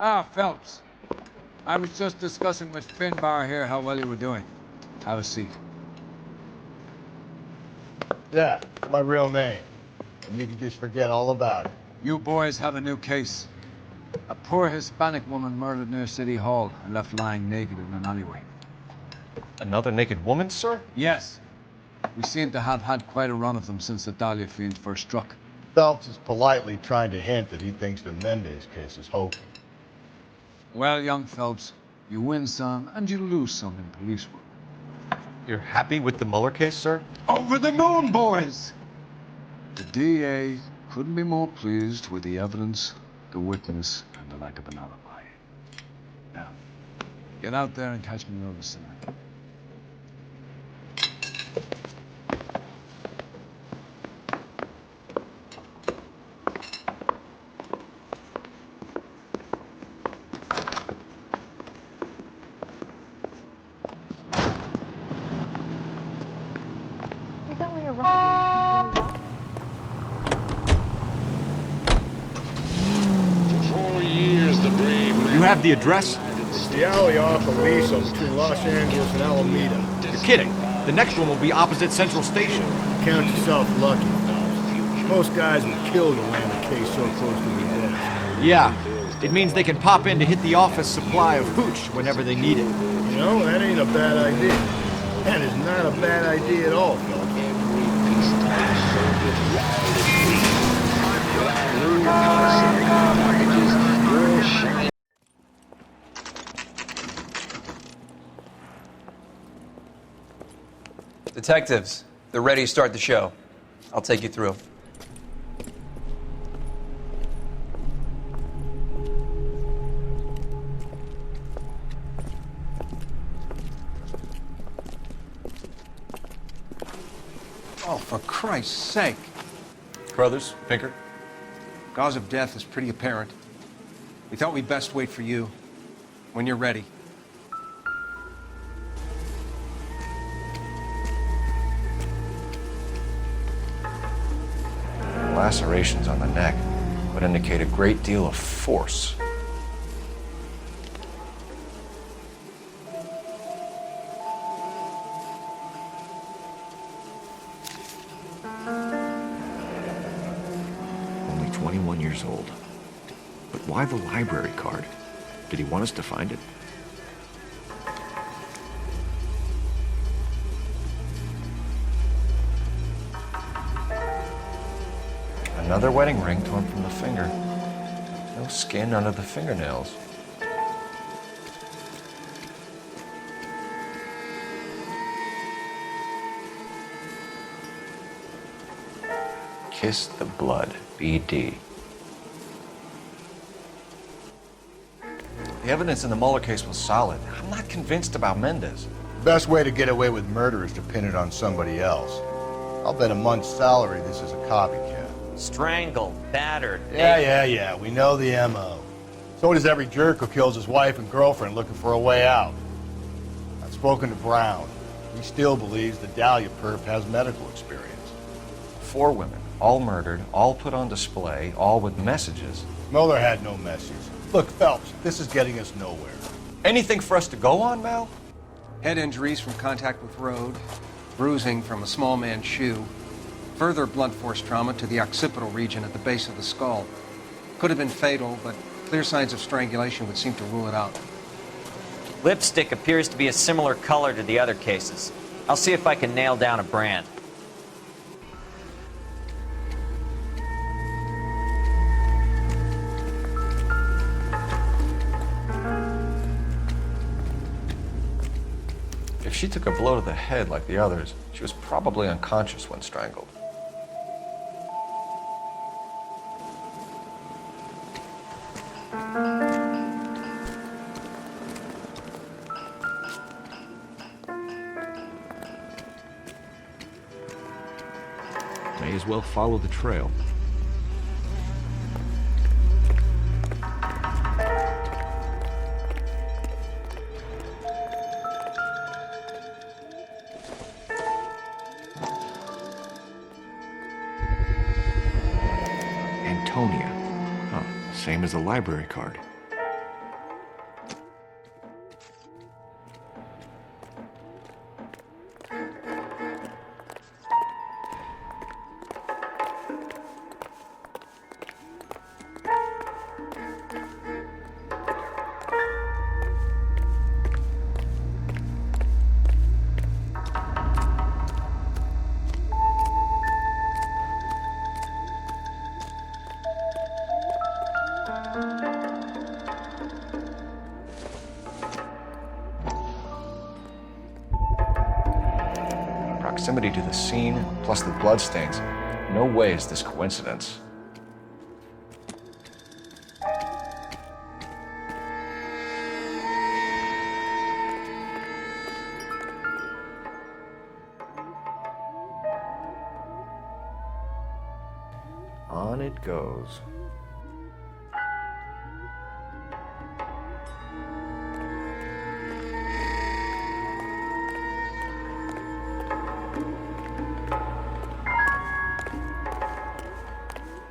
Ah, Phelps. I was just discussing with Finbar here how well you were doing. Have a seat. Yeah, my real name. And you can just forget all about it. You boys have a new case. A poor Hispanic woman murdered near City Hall and left lying naked in an alleyway. Another naked woman, sir? Yes. We seem to have had quite a run of them since the Dahlia fiend first struck. Phelps is politely trying to hint that he thinks the Mendez case is hokey. Well, young Phelps, you win some and you lose some in police work. You're happy with the Mueller case, sir? Over the moon, boys! The DA couldn't be more pleased with the evidence, the witness, and the lack of an alibi. Now, get out there and catch me over Sinner. You have the address? It's the alley off Aliso between Los Angeles and Alameda. You're kidding. The next one will be opposite Central Station. Count yourself lucky, Phelps. Most guys would kill to land a case so close to the desk. Yeah. It means they can pop in to hit the office supply of hooch whenever they need it. You know, that ain't a bad idea. That is not a bad idea at all, Phelps. Detectives, they're ready to start the show. I'll take you through. Oh, for Christ's sake. Brothers, Pinker? Cause of death is pretty apparent. We thought we'd best wait for you. When you're ready. Lacerations on the neck would indicate a great deal of force. Only 21 years old. But why the library card? Did he want us to find it? Another wedding ring torn from the finger. No skin under the fingernails. Kiss the blood, BD. The evidence in the Mueller case was solid. I'm not convinced about Mendez. The best way to get away with murder is to pin it on somebody else. I'll bet a month's salary this is a copycat. Strangled, battered. Yeah. We know the M.O. So does every jerk who kills his wife and girlfriend looking for a way out. I've spoken to Brown. He still believes the Dahlia perp has medical experience. 4 women, all murdered, all put on display, all with messages. Mueller had no message. Look, Phelps, this is getting us nowhere. Anything for us to go on, Mal? Head injuries from contact with road, bruising from a small man's shoe, further blunt force trauma to the occipital region at the base of the skull. Could have been fatal, but clear signs of strangulation would seem to rule it out. Lipstick appears to be a similar color to the other cases. I'll see if I can nail down a brand. If she took a blow to the head like the others, she was probably unconscious when strangled. May as well follow the trail. Antonia. Huh, same as the library card. proximity to the scene, plus the bloodstains, no way is this coincidence. On it goes.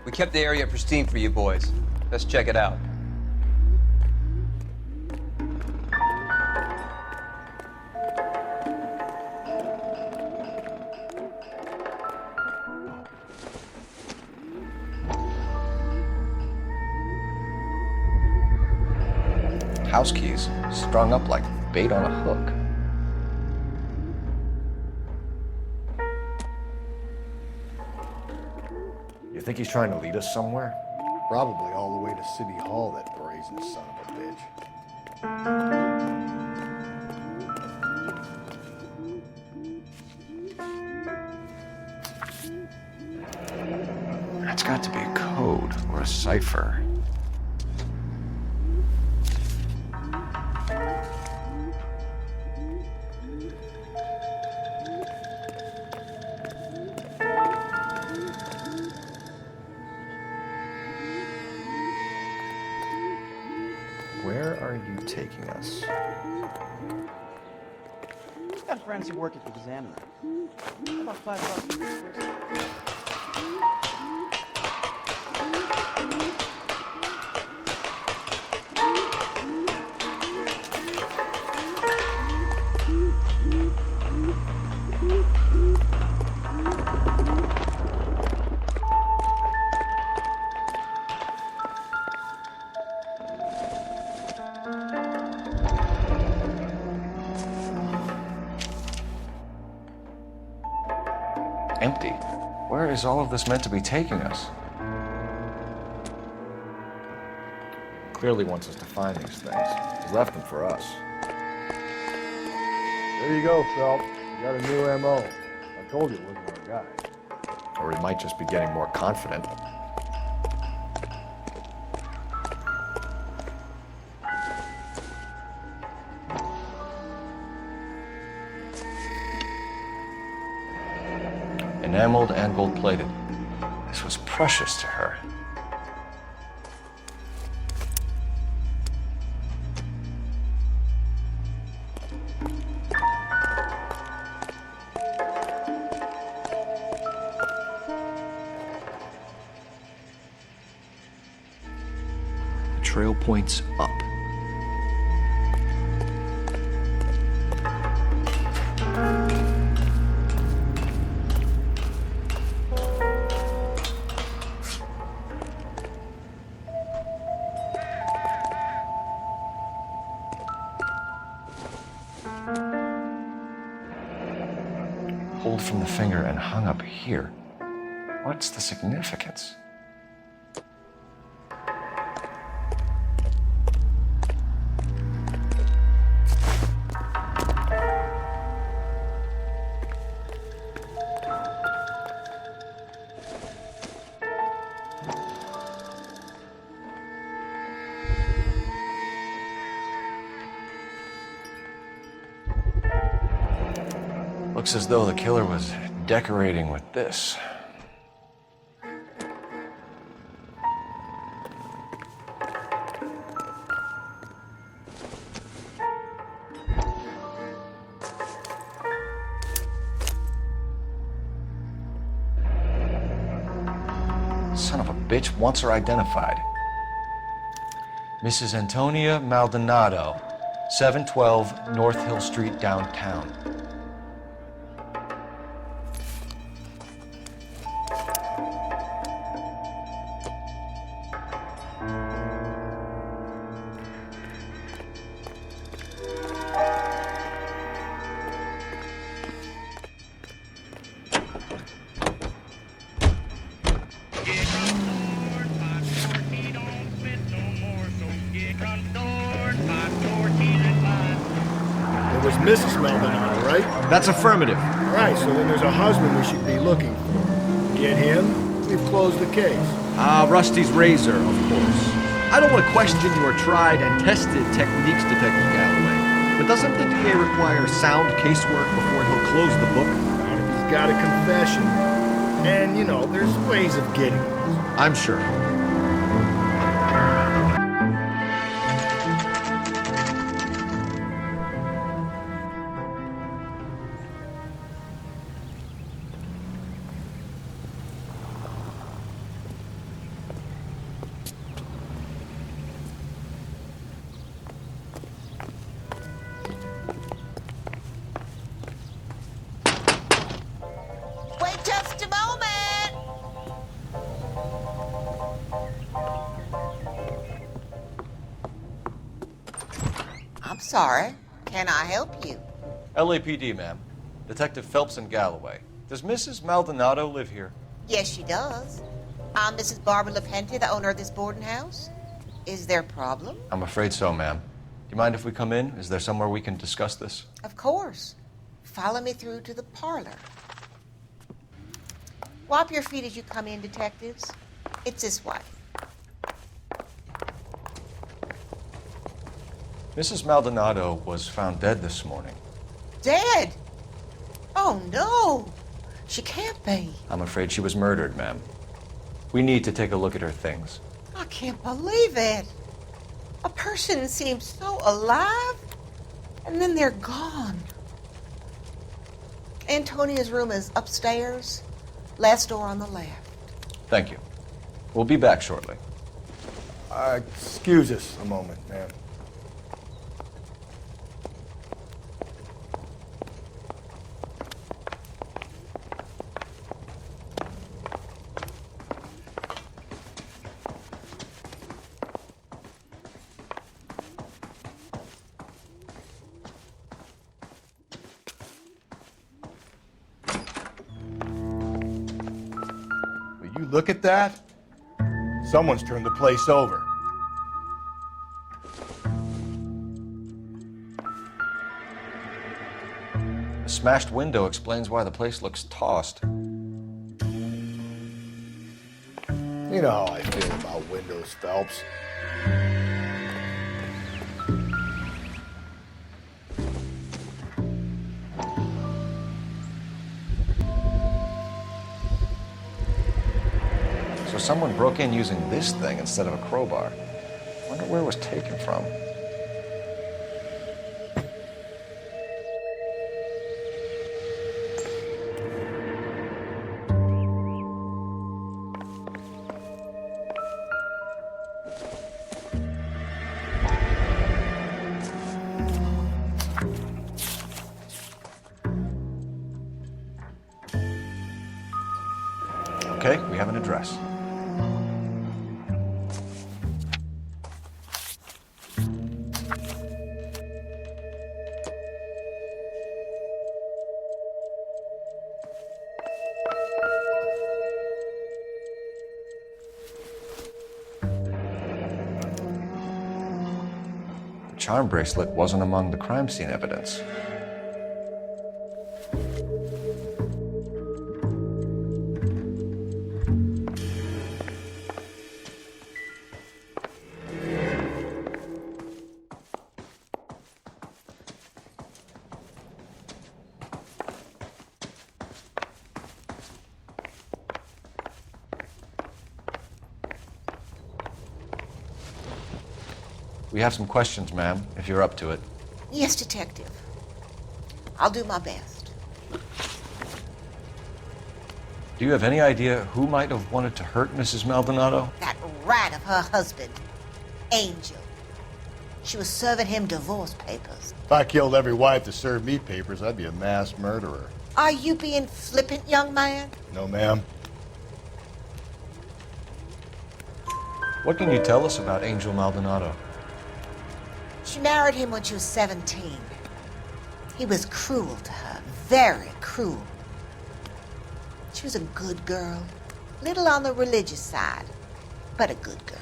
We kept the area pristine for you boys. Let's check it out. House keys strung up like bait on a hook. You think he's trying to lead us somewhere? Probably all the way to City Hall, that brazen son of a bitch. That's got to be a code or a cipher. Where are you taking us? I've got friends who work at the Examiner. How about $5 for this person? Empty. Where is all of this meant to be taking us? Clearly wants us to find these things. He left them for us. There you go, Phelps. You got a new MO. I told you it wasn't our guy. Or he might just be getting more confident. Enameled and gold-plated. This was precious to her. The trail points up. Pulled from the finger and hung up here. What's the significance? Looks as though the killer was decorating with this. Son of a bitch wants her identified. Mrs. Antonia Maldonado, 712 North Hill Street, downtown. Mrs. Maldonado, right? That's affirmative. All right, so then there's a husband we should be looking for. Get him, we've closed the case. Rusty's razor, of course. I don't want to question your tried and tested techniques, Detective Galloway. But doesn't the DA require sound casework before he'll close the book? Not if he's got a confession. And, you know, there's ways of getting those. I'm sure. Wait just a moment! I'm sorry. Can I help you? LAPD, ma'am. Detective Phelps and Galloway. Does Mrs. Maldonado live here? Yes, she does. I'm Mrs. Barbara LaPente, the owner of this boarding house. Is there a problem? I'm afraid so, ma'am. Do you mind if we come in? Is there somewhere we can discuss this? Of course. Follow me through to the parlor. Wipe your feet as you come in, detectives. It's this way. Mrs. Maldonado was found dead this morning. Dead? Oh, no. She can't be. I'm afraid she was murdered, ma'am. We need to take a look at her things. I can't believe it. A person seems so alive, and then they're gone. Antonia's room is upstairs, last door on the left. Thank you. We'll be back shortly. Excuse us a moment, ma'am. Will you look at that? Someone's turned the place over. The smashed window explains why the place looks tossed. You know how I feel about windows, Phelps. So someone broke in using this thing instead of a crowbar. Wonder where it was taken from. Okay, we have an address. The charm bracelet wasn't among the crime scene evidence. We have some questions, ma'am, if you're up to it. Yes, detective. I'll do my best. Do you have any idea who might have wanted to hurt Mrs. Maldonado? That rat of her husband, Angel. She was serving him divorce papers. If I killed every wife to serve me papers, I'd be a mass murderer. Are you being flippant, young man? No, ma'am. What can you tell us about Angel Maldonado? She married him when she was 17. He was cruel to her, very cruel. She was a good girl, little on the religious side, but a good girl.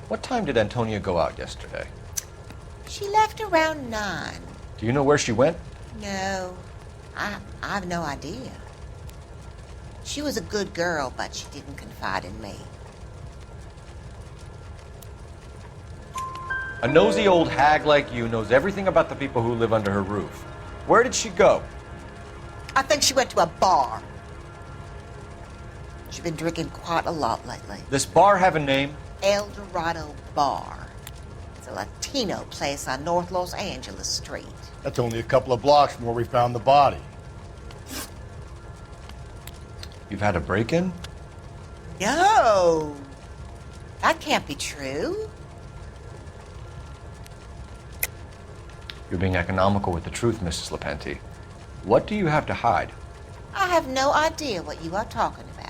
What time did Antonia go out yesterday? She left around 9. Do you know where she went? No, I have no idea. She was a good girl, but she didn't confide in me. A nosy old hag like you knows everything about the people who live under her roof. Where did she go? I think she went to a bar. She's been drinking quite a lot lately. This bar have a name? El Dorado Bar. It's a Latino place on North Los Angeles Street. That's only a couple of blocks from where we found the body. You've had a break-in? No, that can't be true. You're being economical with the truth, Mrs. Lepenti. What do you have to hide? I have no idea what you are talking about.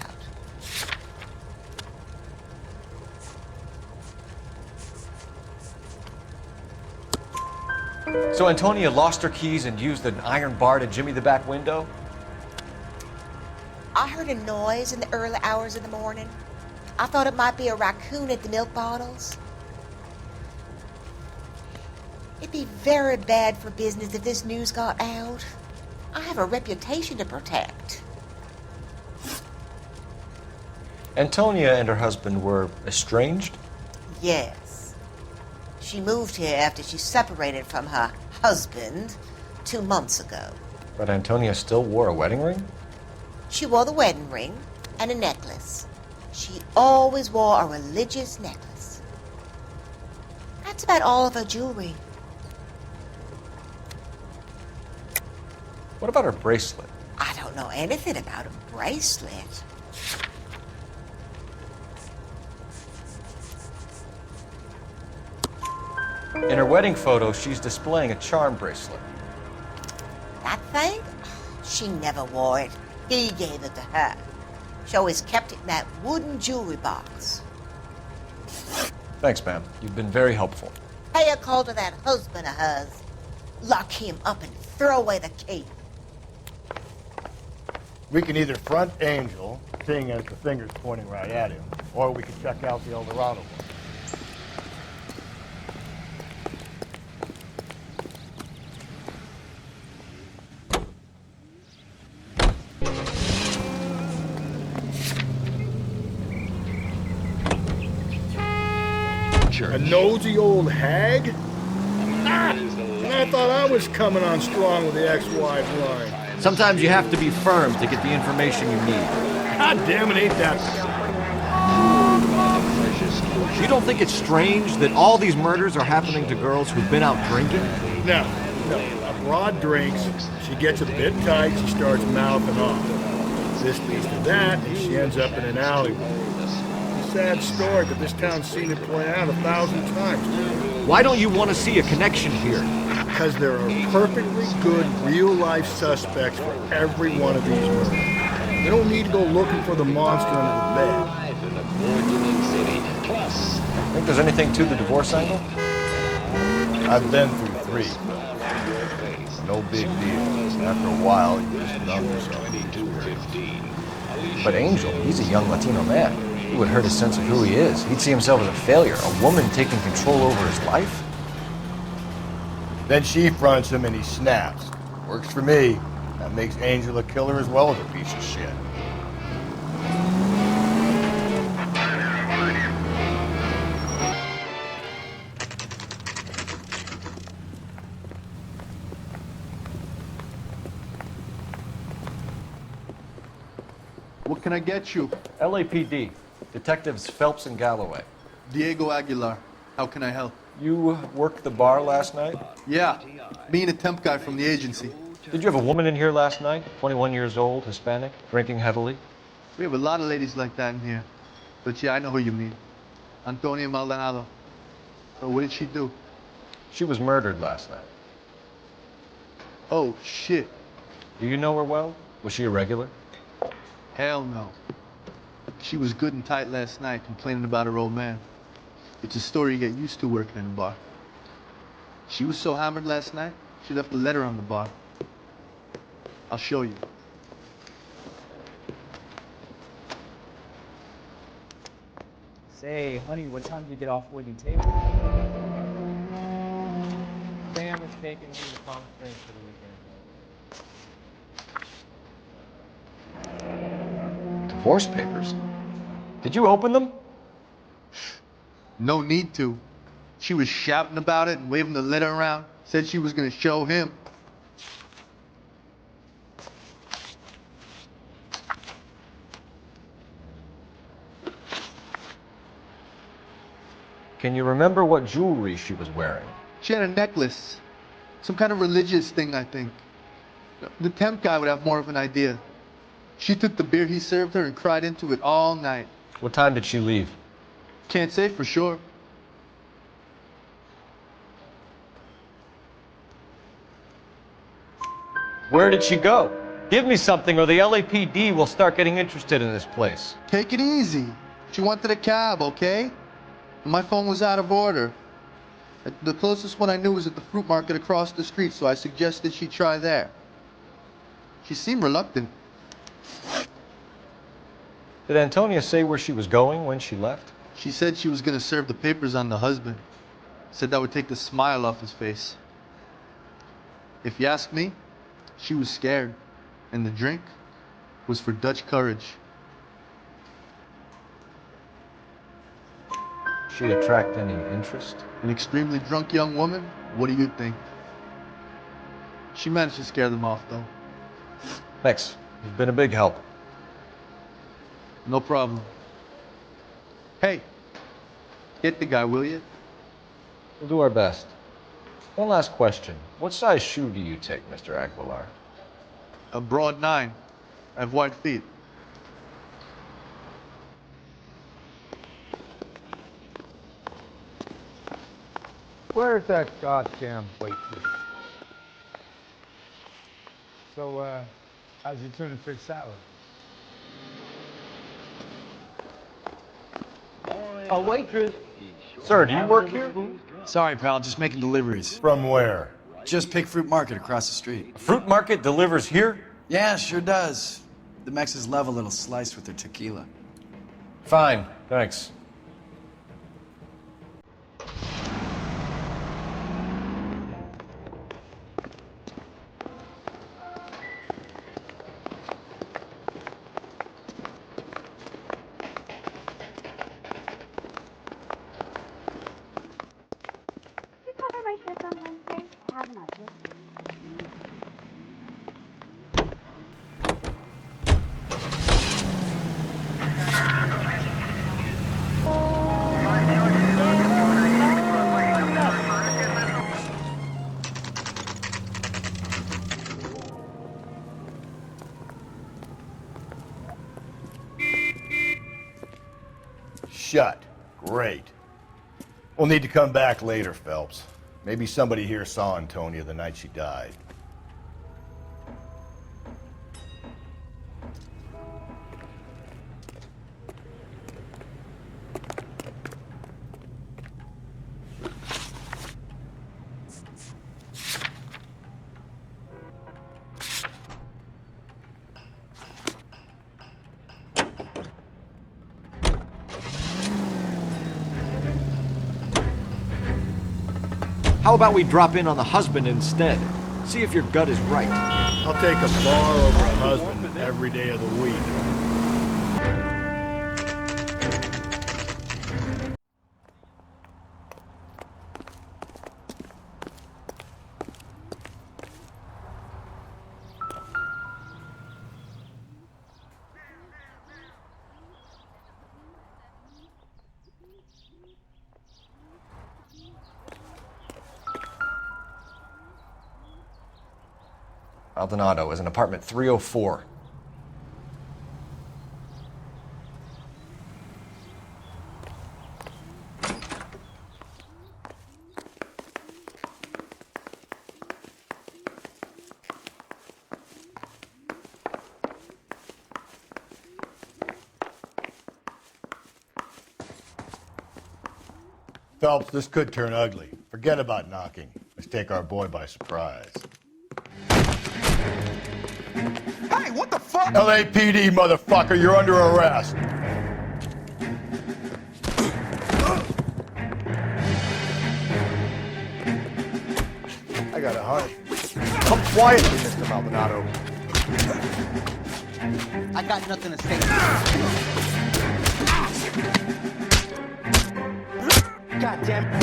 So Antonia lost her keys and used an iron bar to jimmy the back window? I heard a noise in the early hours of the morning. I thought it might be a raccoon at the milk bottles. It'd be very bad for business if this news got out. I have a reputation to protect. Antonia and her husband were estranged? Yes. She moved here after she separated from her husband 2 months ago. But Antonia still wore a wedding ring? She wore the wedding ring and a necklace. She always wore a religious necklace. That's about all of her jewelry. What about her bracelet? I don't know anything about a bracelet. In her wedding photo, she's displaying a charm bracelet. That thing? She never wore it. He gave it to her. She always kept it in that wooden jewelry box. Thanks, ma'am. You've been very helpful. Pay a call to that husband of hers. Lock him up and throw away the key. We can either front Angel, seeing as the finger's pointing right at him, or we can check out the El Dorado one. A nosy old hag? Ah! And I thought I was coming on strong with the ex-wife line. Sometimes you have to be firm to get the information you need. God damn it, ain't that... You don't think it's strange that all these murders are happening to girls who've been out drinking? No. A broad drinks, she gets a bit tight, she starts mouthing off. This leads to that, and she ends up in an alleyway. Sad story, but this town's seen it play out 1,000 times. Why don't you want to see a connection here? Because there are perfectly good real-life suspects for every one of these murders. They don't need to go looking for the monster under the bed. Think there's anything to the divorce angle? I've been through 3. No big deal. After a while, you just numb yourself. But Angel, he's a young Latino man. It would hurt his sense of who he is. He'd see himself as a failure, a woman taking control over his life. Then she fronts him and he snaps. Works for me. That makes Angel a killer as well as a piece of shit. What can I get you? LAPD. Detectives Phelps and Galloway. Diego Aguilar. How can I help? You worked the bar last night? Yeah, me and a temp guy from the agency. Did you have a woman in here last night? 21 years old, Hispanic, drinking heavily? We have a lot of ladies like that in here. But yeah, I know who you mean. Antonia Maldonado. So what did she do? She was murdered last night. Oh, shit. Do you know her well? Was she a regular? Hell no. She was good and tight last night, complaining about her old man. It's a story you get used to working in a bar. She was so hammered last night, she left a letter on the bar. I'll show you. Say, honey, what time do you get off waiting table? taking me to Palm Springs for the weekend. Divorce papers? Did you open them? No need to. She was shouting about it and waving the letter around. Said she was gonna show him. Can you remember what jewelry she was wearing? She had a necklace. Some kind of religious thing, I think. The temp guy would have more of an idea. She took the beer he served her and cried into it all night. What time did she leave? Can't say for sure. Where did she go? Give me something or the LAPD will start getting interested in this place. Take it easy. She wanted a cab, okay? My phone was out of order. The closest one I knew was at the fruit market across the street, so I suggested she try there. She seemed reluctant. Did Antonia say where she was going when she left? She said she was gonna serve the papers on the husband. Said that would take the smile off his face. If you ask me, she was scared, and the drink was for Dutch courage. She attract any interest? An extremely drunk young woman? What do you think? She managed to scare them off, though. Thanks. You've been a big help. No problem. Hey, get the guy, will you? We'll do our best. One last question. What size shoe do you take, Mr. Aguilar? A broad 9. I have wide feet. Where's that goddamn waitress? So, how's your tuna fish salad? A waitress. Sir, do you work here? Sorry, pal, just making deliveries. From where? Just Pick Fruit Market across the street. Fruit market delivers here? Yeah, sure does. The Mexes love a little slice with their tequila. Fine, thanks. Shut. Great. We'll need to come back later, Phelps. Maybe somebody here saw Antonia the night she died. How about we drop in on the husband instead? See if your gut is right. I'll take a bar over a husband every day of the week. Maldonado is in apartment 304. Phelps, this could turn ugly. Forget about knocking. Let's take our boy by surprise. Hey, what the fuck? LAPD, motherfucker, you're under arrest. I got a hunch. Come quietly, Mr. Maldonado. I got nothing to say. God damn it.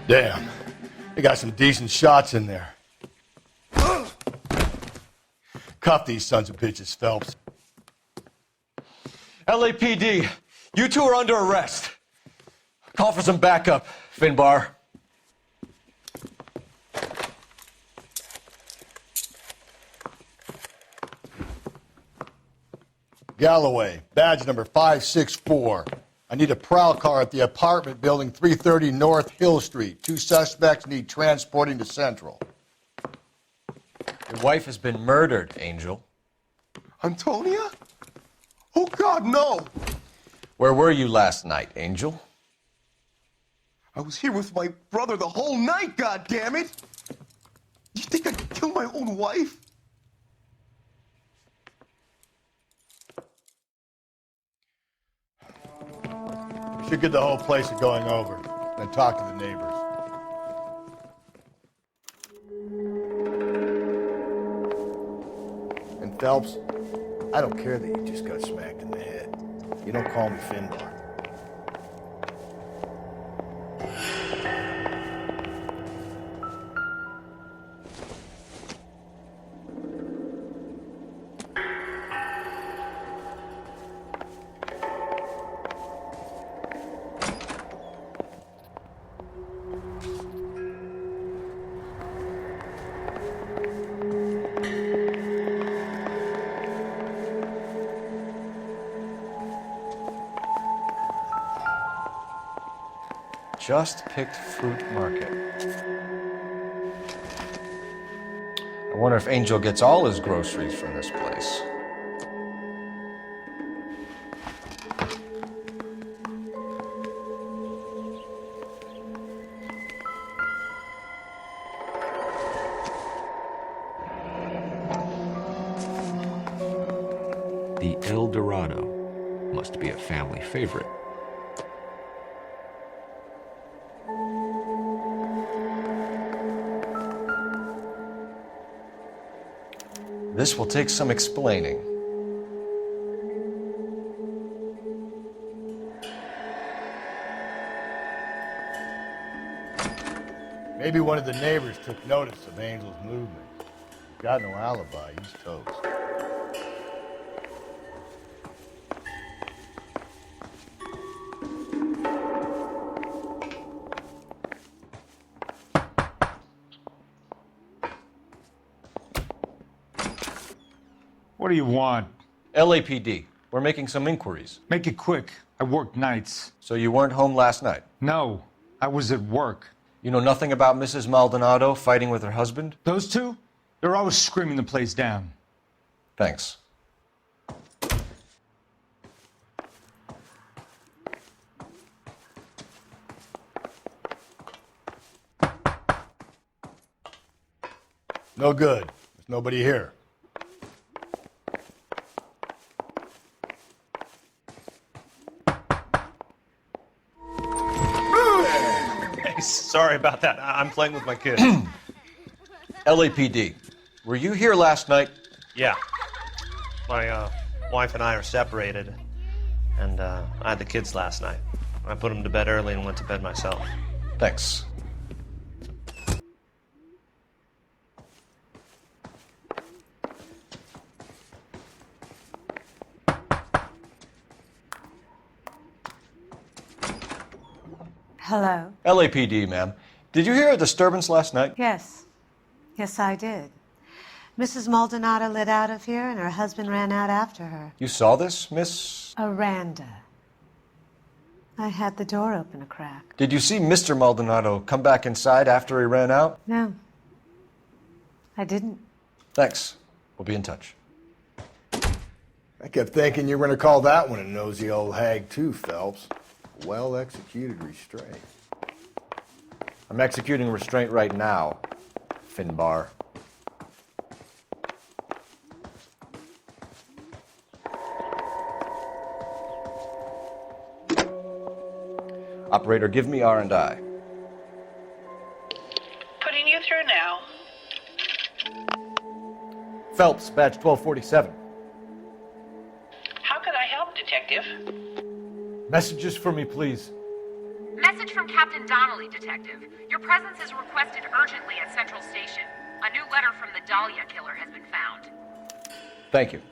Damn. They got some decent shots in there. Cuff these sons of bitches, Phelps. LAPD, you two are under arrest. Call for some backup, Finbar. Galloway, badge number 564. I need a prowl car at the apartment building 330 North Hill Street. 2 suspects need transporting to Central. Your wife has been murdered, Angel. Antonia? Oh, God, no! Where were you last night, Angel? I was here with my brother the whole night, God damn it! You think I'd kill my own wife? We should get the whole place to going over, then talk to the neighbors. And Phelps, I don't care that you just got smacked in the head. You don't call me Finbar. Just picked fruit market. I wonder if Angel gets all his groceries from this place. The El Dorado must be a family favorite. This will take some explaining. Maybe one of the neighbors took notice of Angel's movement. Got no alibi, he's toast. What do you want? LAPD, we're making some inquiries. Make it quick. I work nights. So you weren't home last night? No, I was at work. You know nothing about Mrs. Maldonado fighting with her husband? Those two? They're always screaming the place down. Thanks. No good. There's nobody here. Sorry about that. I'm playing with my kid. LAPD, were you here last night? Yeah. My wife and I are separated, and I had the kids last night. I put them to bed early and went to bed myself. Thanks. Hello? LAPD, ma'am. Did you hear a disturbance last night? Yes. Yes, I did. Mrs. Maldonado lit out of here, and her husband ran out after her. You saw this, Miss? Aranda. I had the door open a crack. Did you see Mr. Maldonado come back inside after he ran out? No. I didn't. Thanks. We'll be in touch. I kept thinking you were going to call that one a nosy old hag too, Phelps. Well-executed restraint. I'm executing restraint right now, Finbar. Operator, give me R&I. Putting you through now. Phelps, badge 1247. How can I help, Detective? Messages for me, please. Message from Captain Donnelly, Detective. Your presence is requested urgently at Central Station. A new letter from the Dahlia killer has been found. Thank you.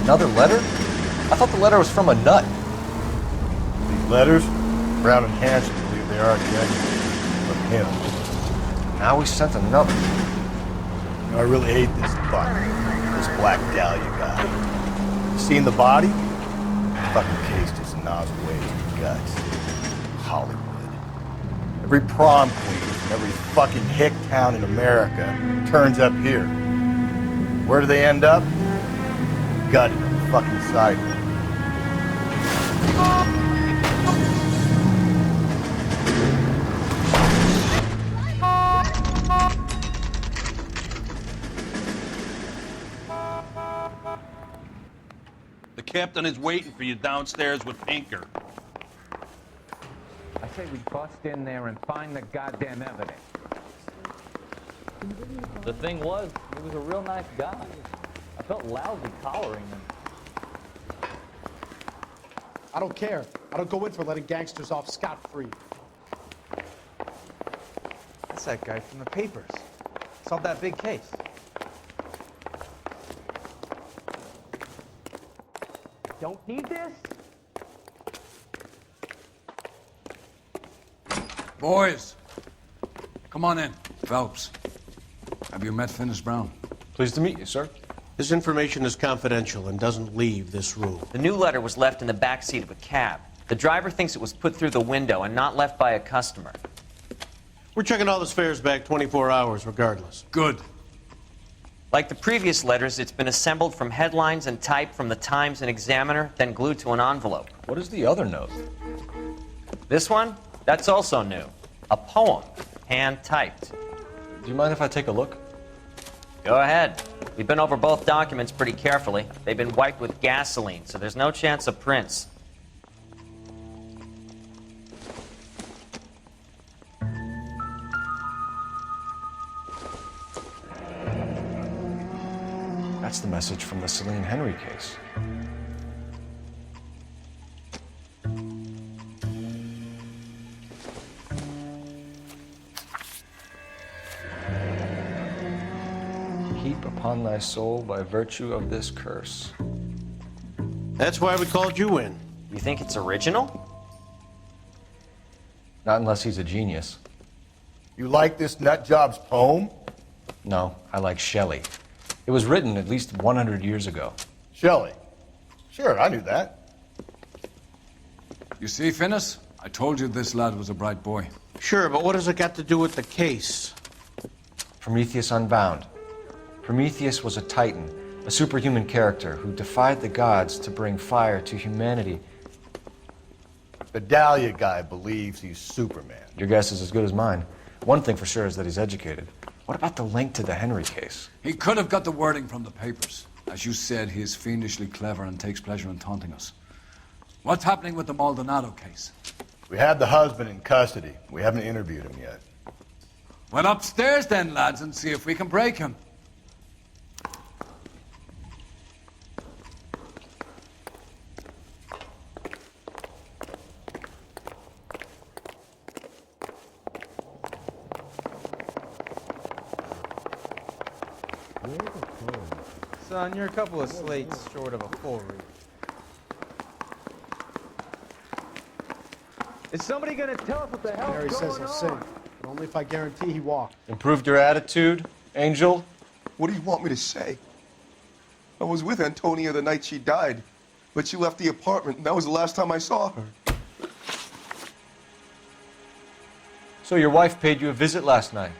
Another letter? I thought the letter was from a nut. These letters, Brown and Hanson believe they are genuine. From him. Now we sent another. You know, I really hate this fuck. This Black Dahlia guy. You seen the body? Fucking cased his nozzle way to the guts. Hollywood. Every prom queen from every fucking hick town in America turns up here. Where do they end up? Gutted on the fucking sidewalk. The captain is waiting for you downstairs with Pinker. I say we bust in there and find the goddamn evidence. The thing was, he was a real nice guy. I felt lousy collaring him. I don't care. I don't go in for letting gangsters off scot-free. That's that guy from the papers. Solved that big case. Don't need this? Boys, come on in. Phelps, have you met Finis Brown? Pleased to meet you, sir. This information is confidential and doesn't leave this room. The new letter was left in the back seat of a cab. The driver thinks it was put through the window and not left by a customer. We're checking all the fares back 24 hours regardless. Good. Like the previous letters, it's been assembled from headlines and type from the Times and Examiner, then glued to an envelope. What is the other note? This one? That's also new. A poem, hand-typed. Do you mind if I take a look? Go ahead. We've been over both documents pretty carefully. They've been wiped with gasoline, so there's no chance of prints. That's the message from the Celine Henry case. Heap upon thy soul by virtue of this curse. That's why we called you in. You think it's original? Not unless he's a genius. You like this nutjob's poem? No, I like Shelley. It was written at least 100 years ago. Shelley? Sure, I knew that. You see, Finis? I told you this lad was a bright boy. Sure, but what has it got to do with the case? Prometheus Unbound. Prometheus was a titan, a superhuman character who defied the gods to bring fire to humanity. The Dahlia guy believes he's Superman. Your guess is as good as mine. One thing for sure is that he's educated. What about the link to the Henry case? He could have got the wording from the papers. As you said, he is fiendishly clever and takes pleasure in taunting us. What's happening with the Maldonado case? We had the husband in custody. We haven't interviewed him yet. Well, upstairs then, lads, and see if we can break him. Son, you're a couple of slates short of a full read. Is somebody gonna tell us what the hell Mary is says going he'll on? sing, but only if I guarantee he walks. Improved your attitude, Angel? What do you want me to say? I was with Antonia the night she died, but she left the apartment, and that was the last time I saw her. So your wife paid you a visit last night.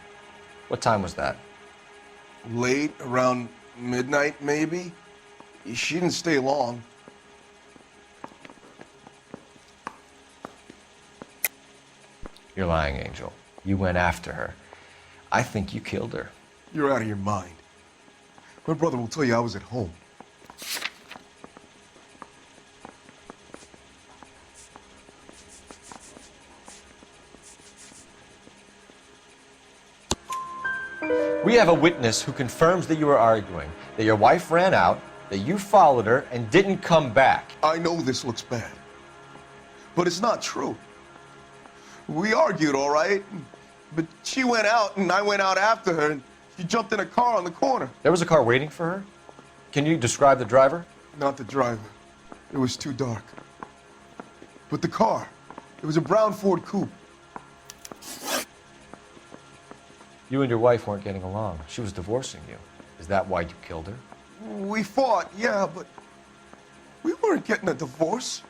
What time was that? Late, around midnight, maybe? She didn't stay long. You're lying, Angel. You went after her. I think you killed her. You're out of your mind. My brother will tell you I was at home. We have a witness who confirms that you were arguing, that your wife ran out, that you followed her, and didn't come back. I know this looks bad, but it's not true. We argued, all right, but she went out and I went out after her and she jumped in a car on the corner. There was a car waiting for her? Can you describe the driver? Not the driver. It was too dark. But the car, it was a brown Ford coupe. You and your wife weren't getting along. She was divorcing you. Is that why you killed her? We fought, yeah, but we weren't getting a divorce.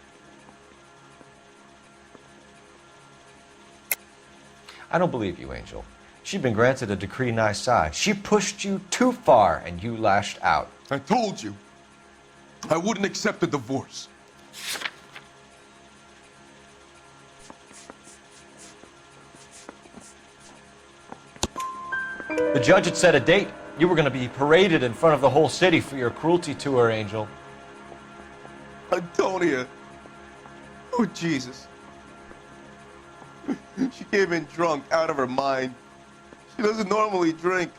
I don't believe you, Angel. She'd been granted a decree nisi. She pushed you too far, and you lashed out. I told you, I wouldn't accept a divorce. The judge had set a date. You were going to be paraded in front of the whole city for your cruelty to her, Angel. Antonia. Oh, Jesus. She came in drunk, out of her mind. She doesn't normally drink.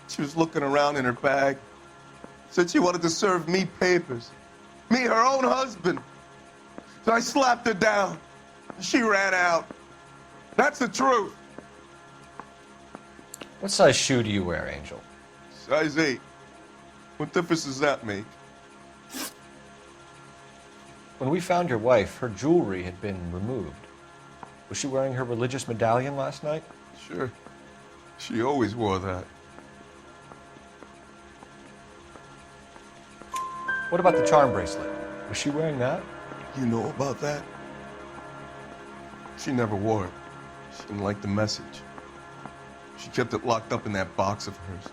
She was looking around in her bag. Said she wanted to serve me papers. Me, her own husband. So I slapped her down. She ran out. That's the truth. What size shoe do you wear, Angel? Size 8. What difference does that make? When we found your wife, her jewelry had been removed. Was she wearing her religious medallion last night? Sure. She always wore that. What about the charm bracelet? Was she wearing that? You know about that? She never wore it. She didn't like the message. She kept it locked up in that box of hers.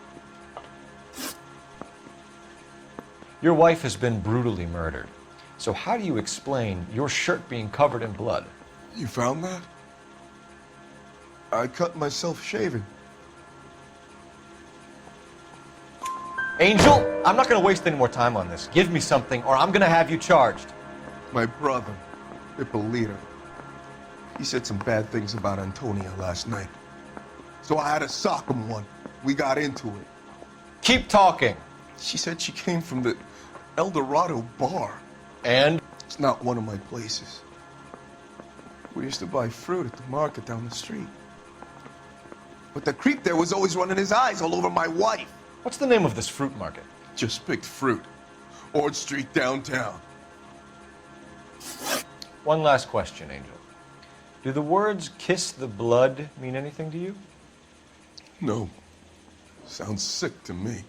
Your wife has been brutally murdered. So how do you explain your shirt being covered in blood? You found that? I cut myself shaving. Angel, I'm not going to waste any more time on this. Give me something or I'm going to have you charged. My brother, Ippolito, he said some bad things about Antonia last night. So I had to sock him one. We got into it. Keep talking. She said she came from the Dorado Bar. And? It's not one of my places. We used to buy fruit at the market down the street. But the creep there was always running his eyes all over my wife. What's the name of this fruit market? Just picked fruit. Ord Street downtown. One last question, Angel. Do the words kiss the blood mean anything to you? No. Sounds sick to me.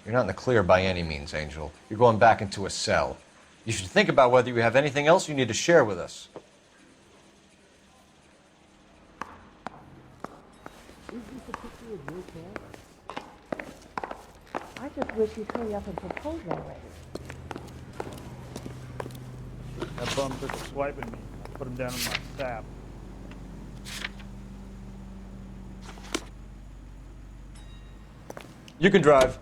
You're not in the clear by any means, Angel. You're going back into a cell. You should think about whether you have anything else you need to share with us. I just wish he'd hurry up and propose already. That bum took a swipe at me. I put him down in my sap. You can drive.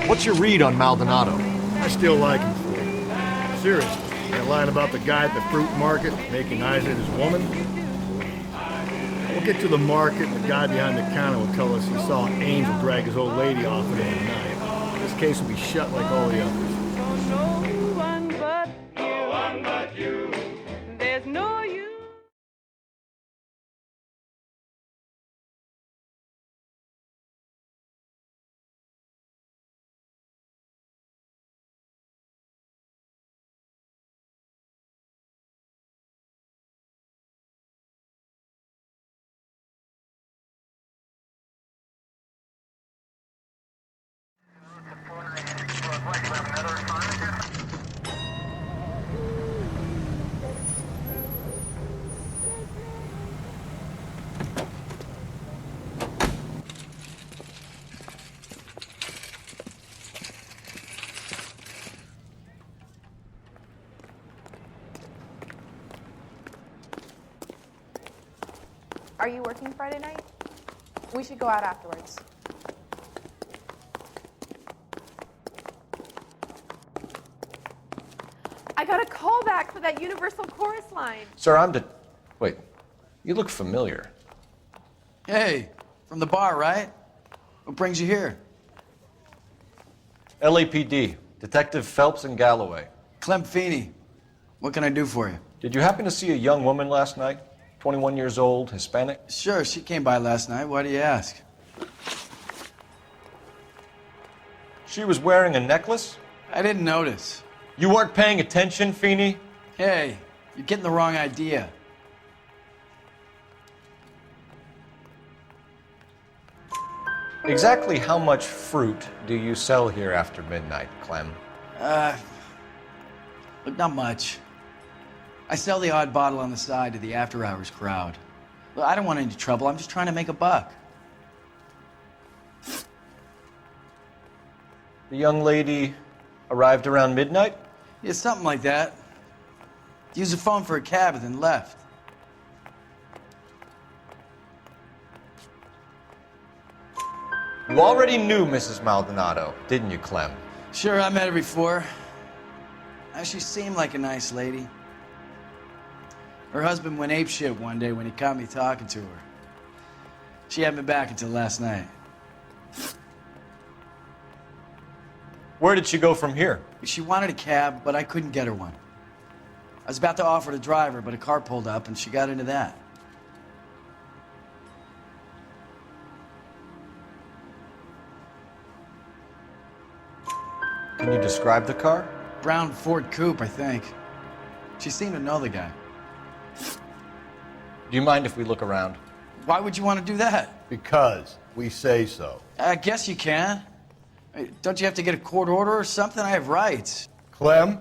What's your read on Maldonado? I still like him for it. Seriously, that line about the guy at the fruit market making eyes at his woman? We'll get to the market and the guy behind the counter will tell us he saw an angel drag his old lady off with a knife. This case will be shut like all the others. Are you working Friday night? We should go out afterwards. I got a call back for that Universal Chorus line. Sir, Wait, you look familiar. Hey, from the bar, right? What brings you here? LAPD, Detective Phelps and Galloway. Clem Feeney. What can I do for you? Did you happen to see a young woman last night? 21 years old, Hispanic? Sure, she came by last night. Why do you ask? She was wearing a necklace? I didn't notice. You weren't paying attention, Feeney? Hey, you're getting the wrong idea. Exactly how much fruit do you sell here after midnight, Clem? Look, not much. I sell the odd bottle on the side to the after-hours crowd. Well, I don't want any trouble. I'm just trying to make a buck. The young lady arrived around midnight? Yeah, something like that. Used the phone for a cab and then left. You already knew Mrs. Maldonado, didn't you, Clem? Sure, I met her before. She seemed like a nice lady. Her husband went apeshit one day when he caught me talking to her. She hadn't been back until last night. Where did she go from here? She wanted a cab, but I couldn't get her one. I was about to offer to drive her, but a car pulled up and she got into that. Can you describe the car? Brown Ford Coupe, I think. She seemed to know the guy. Do you mind if we look around? Why would you want to do that? Because we say so. I guess you can. Don't you have to get a court order or something? I have rights. Clem?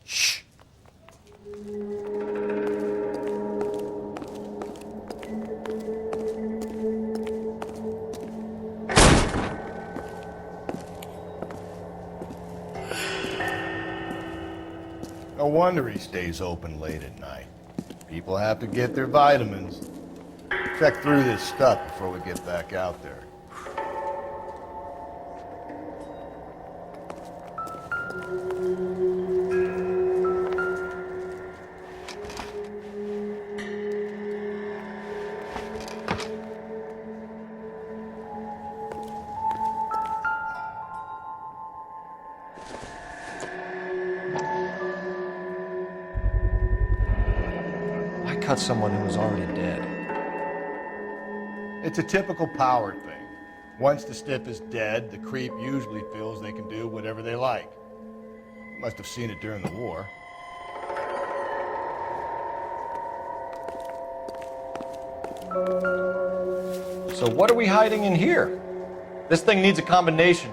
Shh. No wonder he stays open late at night. People have to get their vitamins. Check through this stuff before we get back out there. Cut someone who was already dead. It's a typical power thing. Once the stiff is dead, the creep usually feels they can do whatever they like. Must have seen it during the war. So what are we hiding in here? This thing needs a combination.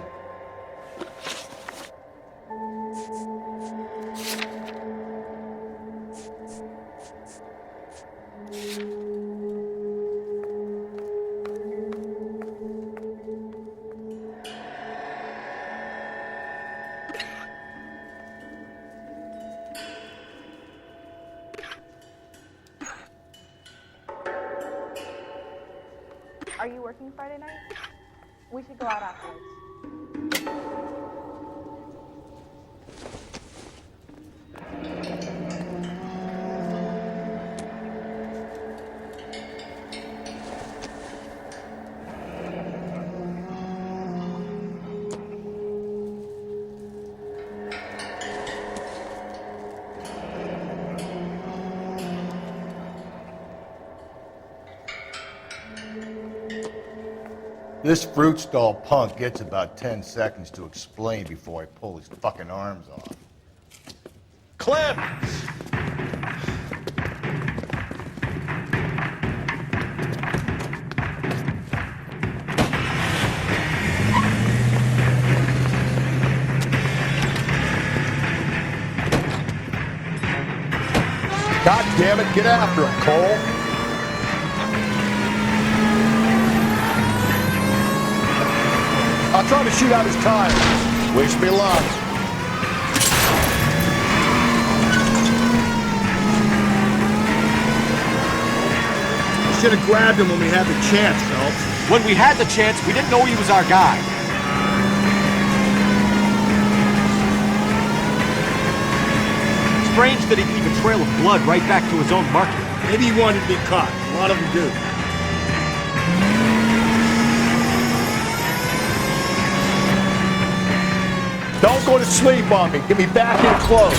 Are you working Friday night? We should go out afterwards. This fruit stall punk gets about 10 seconds to explain before I pull his fucking arms off. Clem! God damn it, get after him, Cole! I'll try to shoot out his tires. Wish me luck. Should have grabbed him when we had the chance, Phelps. When we had the chance, we didn't know he was our guy. Strange that he'd leave a trail of blood right back to his own market. Maybe he wanted to be caught. A lot of them do. Don't go to sleep on me. Get me back in close.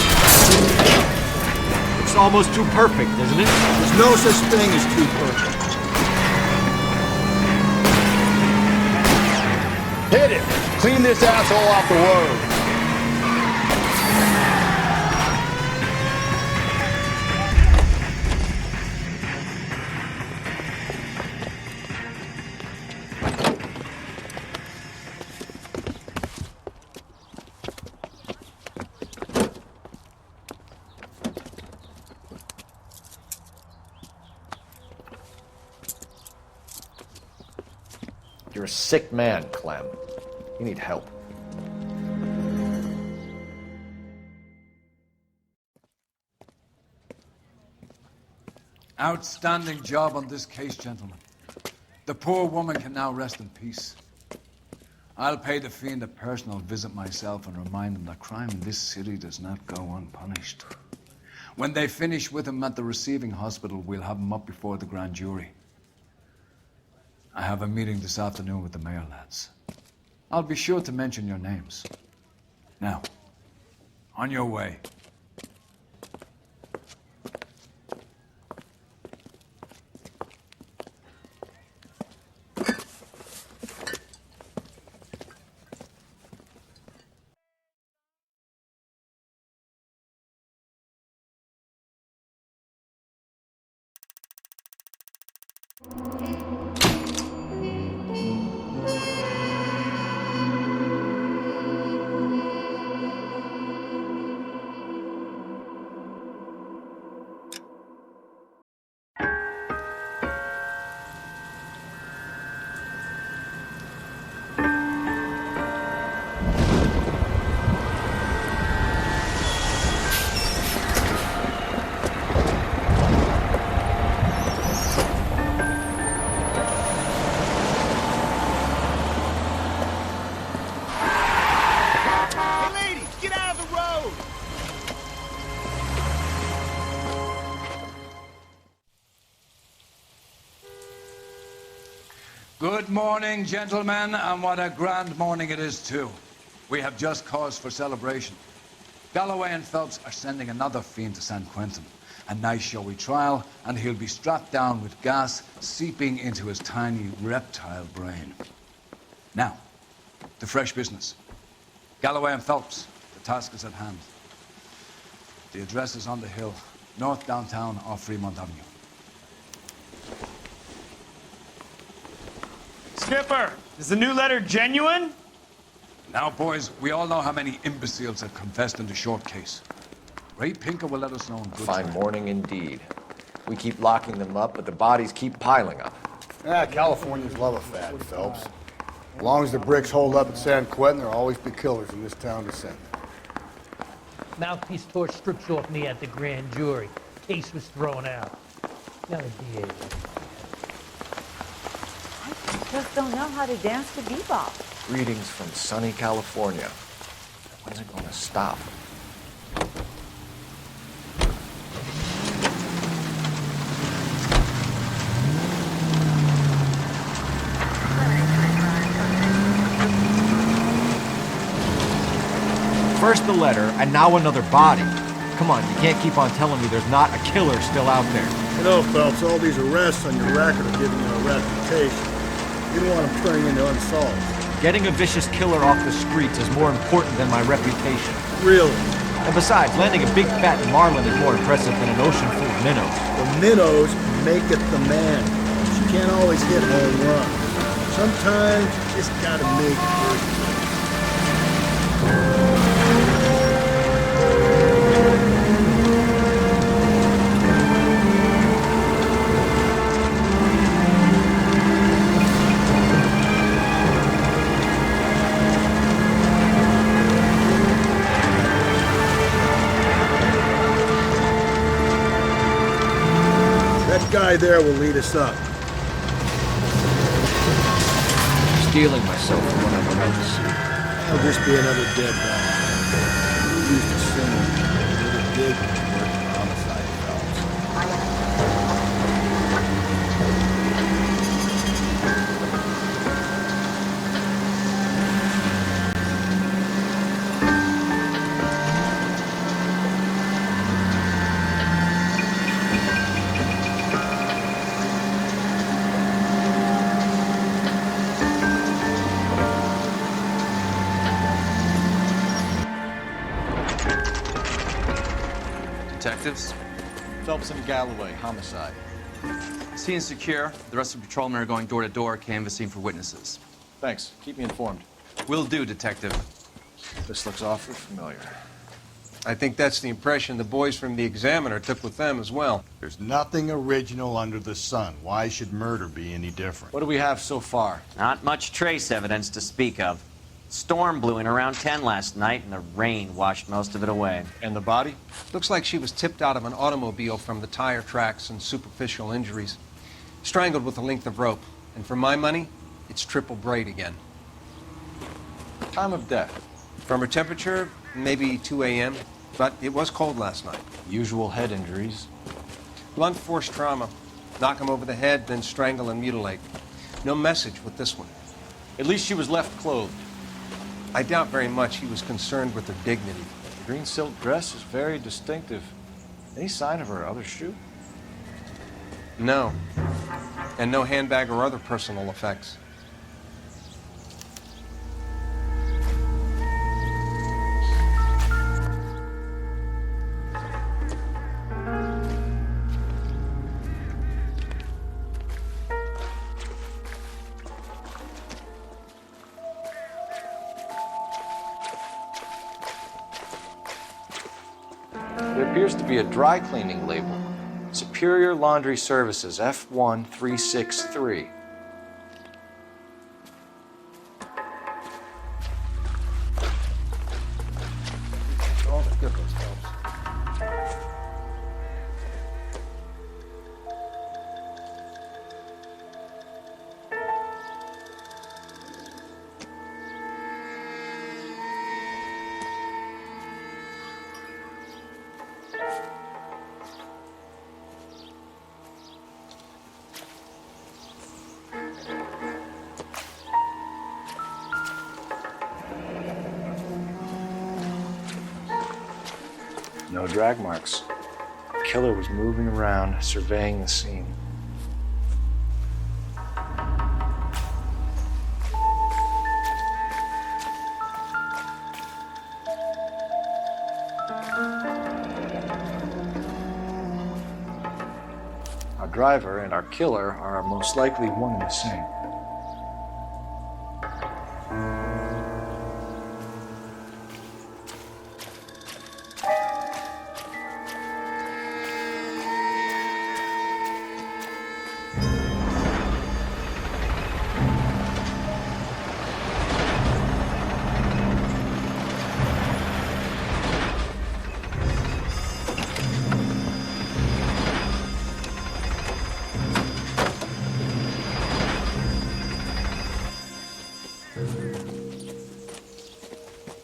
It's almost too perfect, isn't it? There's no such thing as too perfect. Hit it! Clean this asshole off the road. You're a sick man, Clem. You need help. Outstanding job on this case, gentlemen. The poor woman can now rest in peace. I'll pay the fiend a personal visit myself and remind him that crime in this city does not go unpunished. When they finish with him at the receiving hospital, we'll have him up before the grand jury. I have a meeting this afternoon with the mayor lads. I'll be sure to mention your names. Now, on your way. Good morning, gentlemen, and what a grand morning it is, too. We have just cause for celebration. Galloway and Phelps are sending another fiend to San Quentin. A nice showy trial, and he'll be strapped down with gas seeping into his tiny reptile brain. Now, to fresh business. Galloway and Phelps, the task is at hand. The address is on the hill, north downtown off Fremont Avenue. Skipper, is the new letter genuine? Now, boys, we all know how many imbeciles have confessed in the short case. Ray Pinker will let us know in good Fine time. morning indeed. We keep locking them up, but the bodies keep piling up. Yeah, Californians love a fad, Phelps. As long as the bricks hold up at San Quentin, there'll always be killers in this town to send. Mouthpiece tore strips off me at the grand jury. Case was thrown out. Now the DA. I just don't know how to dance to bebop. Greetings from sunny California. When's it gonna stop? First the letter, and now another body. Come on, you can't keep on telling me there's not a killer still out there. You know, Phelps, all these arrests on your record are giving you a reputation. You don't want them turning into unsolved. Getting a vicious killer off the streets is more important than my reputation. Really? And besides, landing a big fat marlin is more impressive than an ocean full of minnows. The minnows make it the man. You can't always hit home runs. Sometimes you just gotta make it work. That guy there will lead us up. steeling myself from what I'm about to see. That'll just be another dead body. We used to sing a little dig when we worked in Homicide films. Detectives? Phelps and Galloway, Homicide. Scene is secure. The rest of the patrolmen are going door to door, canvassing for witnesses. Thanks. Keep me informed. Will do, Detective. This looks awfully familiar. I think that's the impression the boys from the Examiner took with them as well. There's nothing original under the sun. Why should murder be any different? What do we have so far? Not much trace evidence to speak of. Storm blew in around 10 last night, and the rain washed most of it away. And the body? Looks like she was tipped out of an automobile from the tire tracks and superficial injuries. Strangled with a length of rope. And for my money, it's triple braid again. Time of death? From her temperature, maybe 2 a.m., but it was cold last night. Usual head injuries? Blunt force trauma. Knock him over the head, then strangle and mutilate. No message with this one. At least she was left clothed. I doubt very much he was concerned with her dignity. The green silk dress is very distinctive. Any sign of her other shoe? No. And no handbag or other personal effects. There appears to be a dry cleaning label. Superior Laundry Services, F1363. All the good ones, Phelps. No drag marks. The killer was moving around, surveying the scene. Our driver and our killer are most likely one and the same.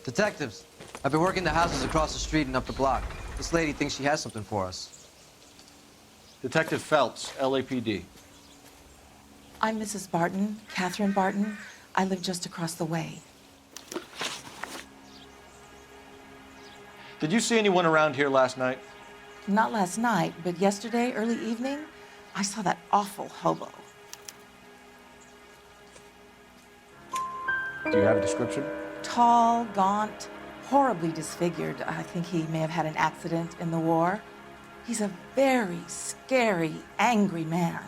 Detectives, I've been working the houses across the street and up the block. This lady thinks she has something for us. Detective Phelps, LAPD. I'm Mrs. Barton, Catherine Barton. I live just across the way. Did you see anyone around here last night? Not last night, but yesterday, early evening, I saw that awful hobo. Do you have a description? Tall, gaunt, horribly disfigured. I think he may have had an accident in the war. He's a very scary, angry man.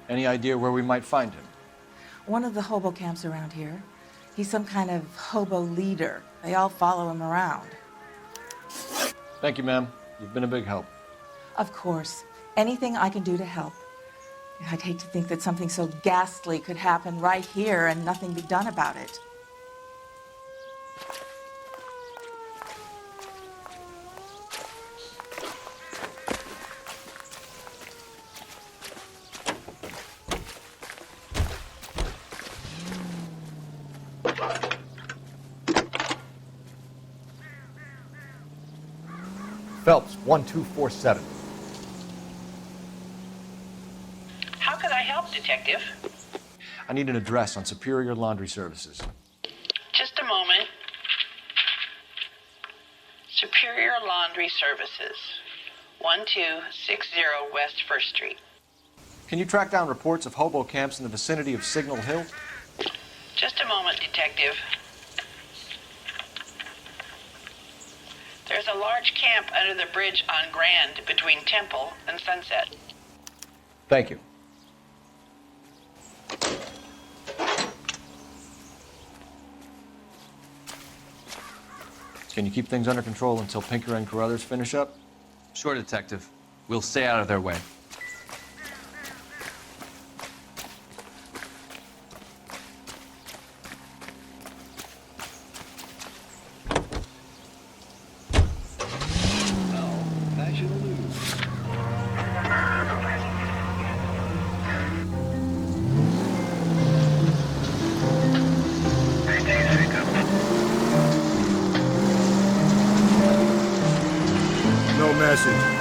Any idea where we might find him? One of the hobo camps around here. He's some kind of hobo leader. They all follow him around. Thank you, ma'am. You've been a big help. Of course. Anything I can do to help. I'd hate to think that something so ghastly could happen right here and nothing be done about it. Phelps, 1247. How could I help, Detective? I need an address on Superior Laundry Services. Just a moment. Superior Laundry Services, 1260 West 1st Street. Can you track down reports of hobo camps in the vicinity of Signal Hill? Just a moment, Detective. There's a large camp under the bridge on Grand between Temple and Sunset. Thank you. Can you keep things under control until Pinker and Carruthers finish up? Sure, Detective. We'll stay out of their way.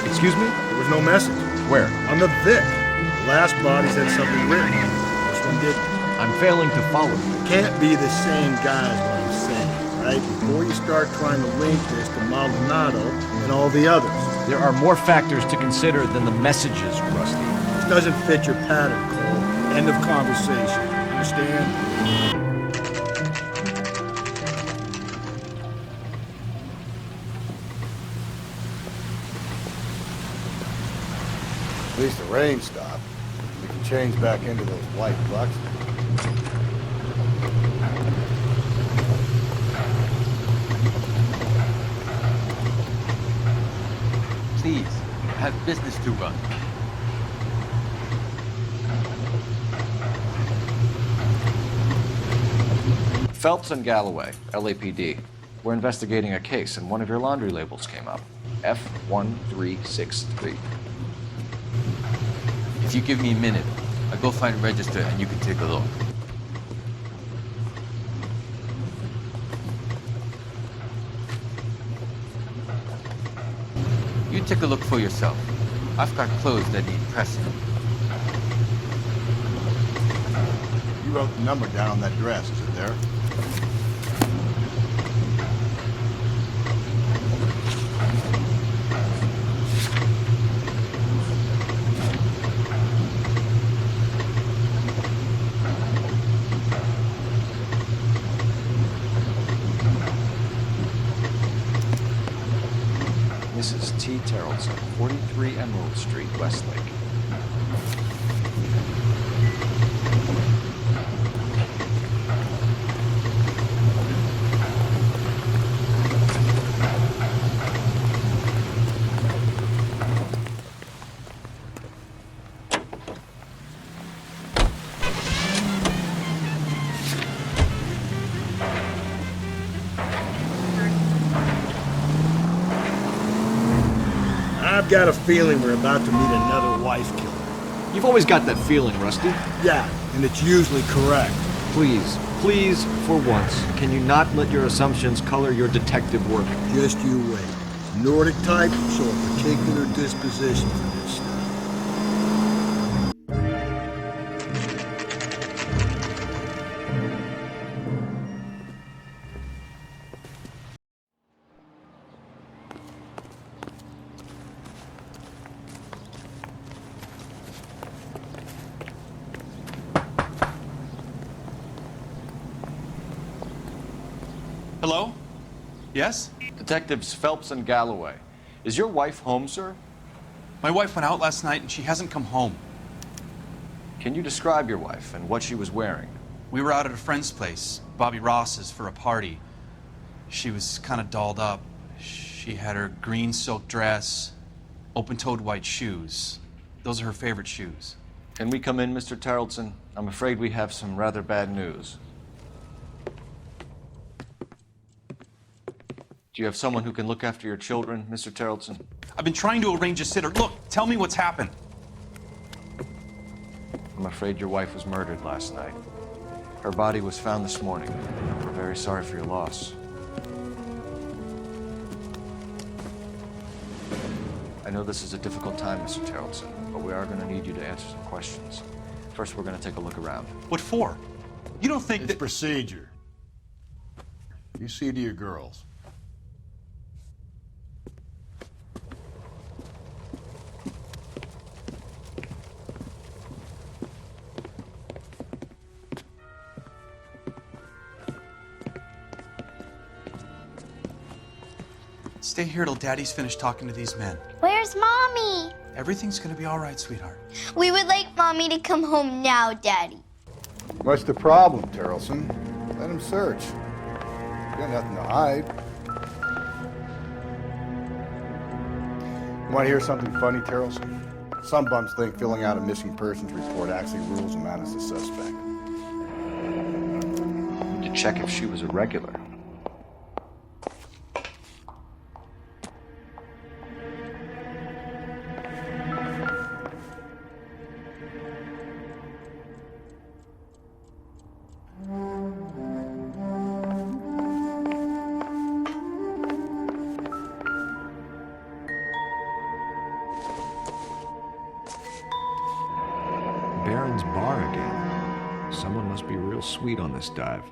Excuse me? There was no message. Where? On the Vic. The last bodies had something written. This one didn't. I'm failing to follow you. Can't be the same guy is what I'm saying, right? Before you start trying to link this to Maldonado and all the others. There are more factors to consider than the messages, Rusty. This doesn't fit your pattern, Cole. End of conversation. Understand? At least the rain stopped. We can change back into those white bucks. Please, I have business to run. Phelps and Galloway, LAPD. We're investigating a case and one of your laundry labels came up. F1363. If you give me a minute, I'll go find a register and you can take a look. You take a look for yourself. I've got clothes that need pressing. You wrote the number down on that dress, is it there? Mrs. T. Taraldsen, 43 Emerald Street, Westlake. I've got a feeling we're about to meet another wife killer. You've always got that feeling, Rusty. Yeah, and it's usually correct. Please, please, for once, can you not let your assumptions color your detective work? Just you wait. Nordic type show a particular disposition for this stuff. Hello? Yes? Detectives Phelps and Galloway. Is your wife home, sir? My wife went out last night and she hasn't come home. Can you describe your wife and what she was wearing? We were out at a friend's place, Bobby Ross's, for a party. She was kind of dolled up. She had her green silk dress, open-toed white shoes. Those are her favorite shoes. Can we come in, Mr. Taraldsen? I'm afraid we have some rather bad news. Do you have someone who can look after your children, Mr. Taraldsen? I've been trying to arrange a sitter. Look, tell me what's happened. I'm afraid your wife was murdered last night. Her body was found this morning. very sorry for your loss. I know this is a difficult time, Mr. Taraldsen, but we are going to need you to answer some questions. First, we're going to take a look around. What for? You don't think it's procedure. You see to your girls. Stay here till Daddy's finished talking to these men. Where's Mommy? Everything's gonna be all right, sweetheart. We would like Mommy to come home now, Daddy. What's the problem, Taraldsen? Let him search. You got nothing to hide. You want to hear something funny, Taraldsen? Some bums think filling out a missing persons report actually rules him out as a suspect. To check if she was a regular. Baron's bar again. Someone must be real sweet on this dive.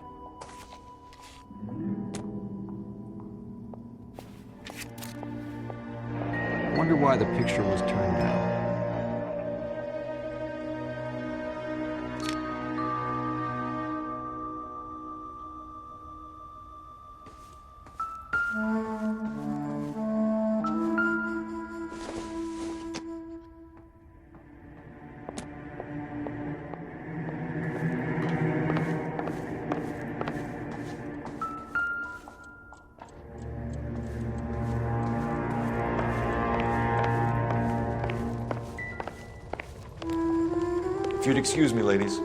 Wonder why the picture was turned down. If you'd excuse me, ladies.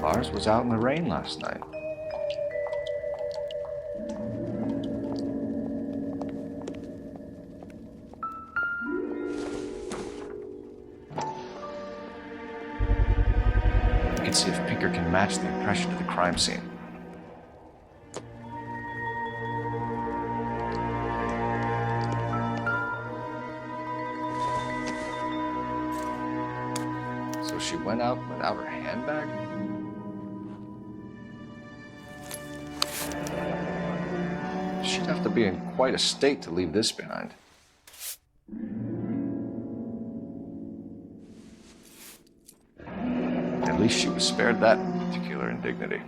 Lars was out in the rain last night. You can see if Pinker can match the impression of the crime scene. So she went out without her handbag? She'd have to be in quite a state to leave this behind. At least she was spared that particular indignity.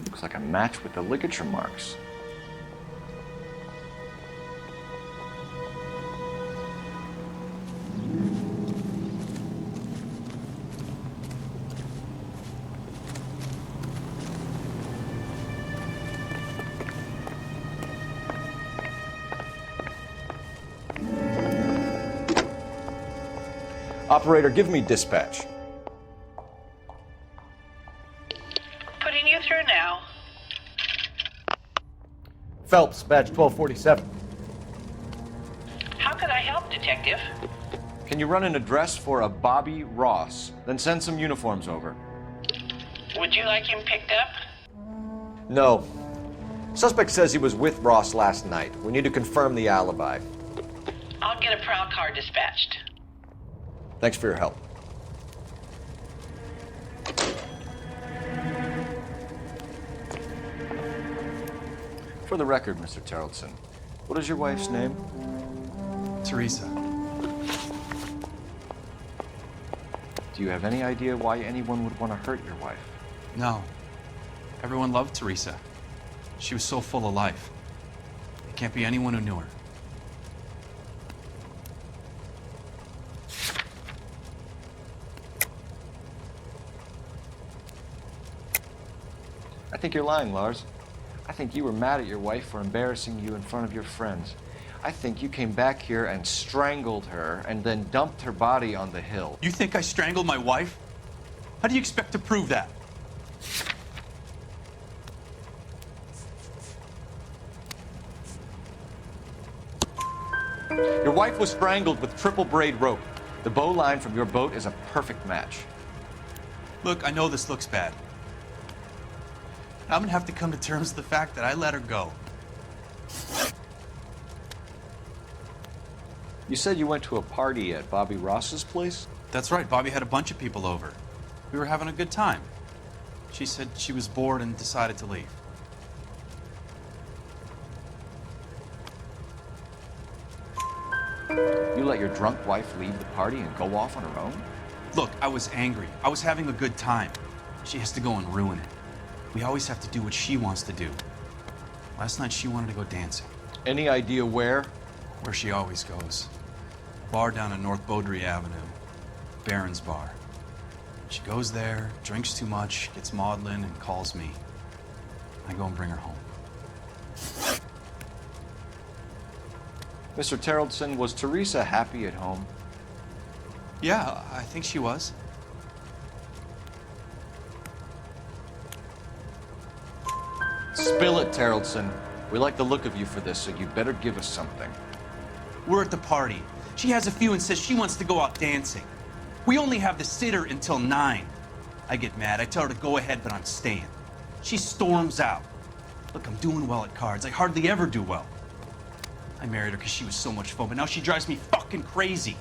Looks like a match with the ligature marks. Operator, give me dispatch. Putting you through now. Phelps, badge 1247. How could I help, Detective? Can you run an address for a Bobby Ross, then send some uniforms over? Would you like him picked up? No. Suspect says he was with Ross last night. We need to confirm the alibi. I'll get a prowl car dispatched. Thanks for your help. For the record, Mr. Taraldsen, what is your wife's name? Teresa. Do you have any idea why anyone would want to hurt your wife? No. Everyone loved Teresa. She was so full of life. There can't be anyone who knew her. I think you're lying, Lars. I think you were mad at your wife for embarrassing you in front of your friends. I think you came back here and strangled her and then dumped her body on the hill. You think I strangled my wife? How do you expect to prove that? Your wife was strangled with triple braid rope. The bow line from your boat is a perfect match. Look, I know this looks bad. I'm gonna have to come to terms with the fact that I let her go. You said you went to a party at Bobby Ross's place? That's right, Bobby had a bunch of people over. We were having a good time. She said she was bored and decided to leave. You let your drunk wife leave the party and go off on her own? Look, I was angry. I was having a good time. She has to go and ruin it. We always have to do what she wants to do. Last night she wanted to go dancing. Any idea where? Where she always goes. A bar down on North Beaudry Avenue. Baron's Bar. She goes there, drinks too much, gets maudlin, and calls me. I go and bring her home. Mr. Taraldsen, was Teresa happy at home? Yeah, I think she was. Spill it, Taraldsen. We like the look of you for this, so you better give us something. We're at the party. She has a few and says she wants to go out dancing. We only have the sitter until 9. I get mad. I tell her to go ahead, but I'm staying. She storms out. Look, I'm doing well at cards. I hardly ever do well. I married her because she was so much fun, but now she drives me fucking crazy.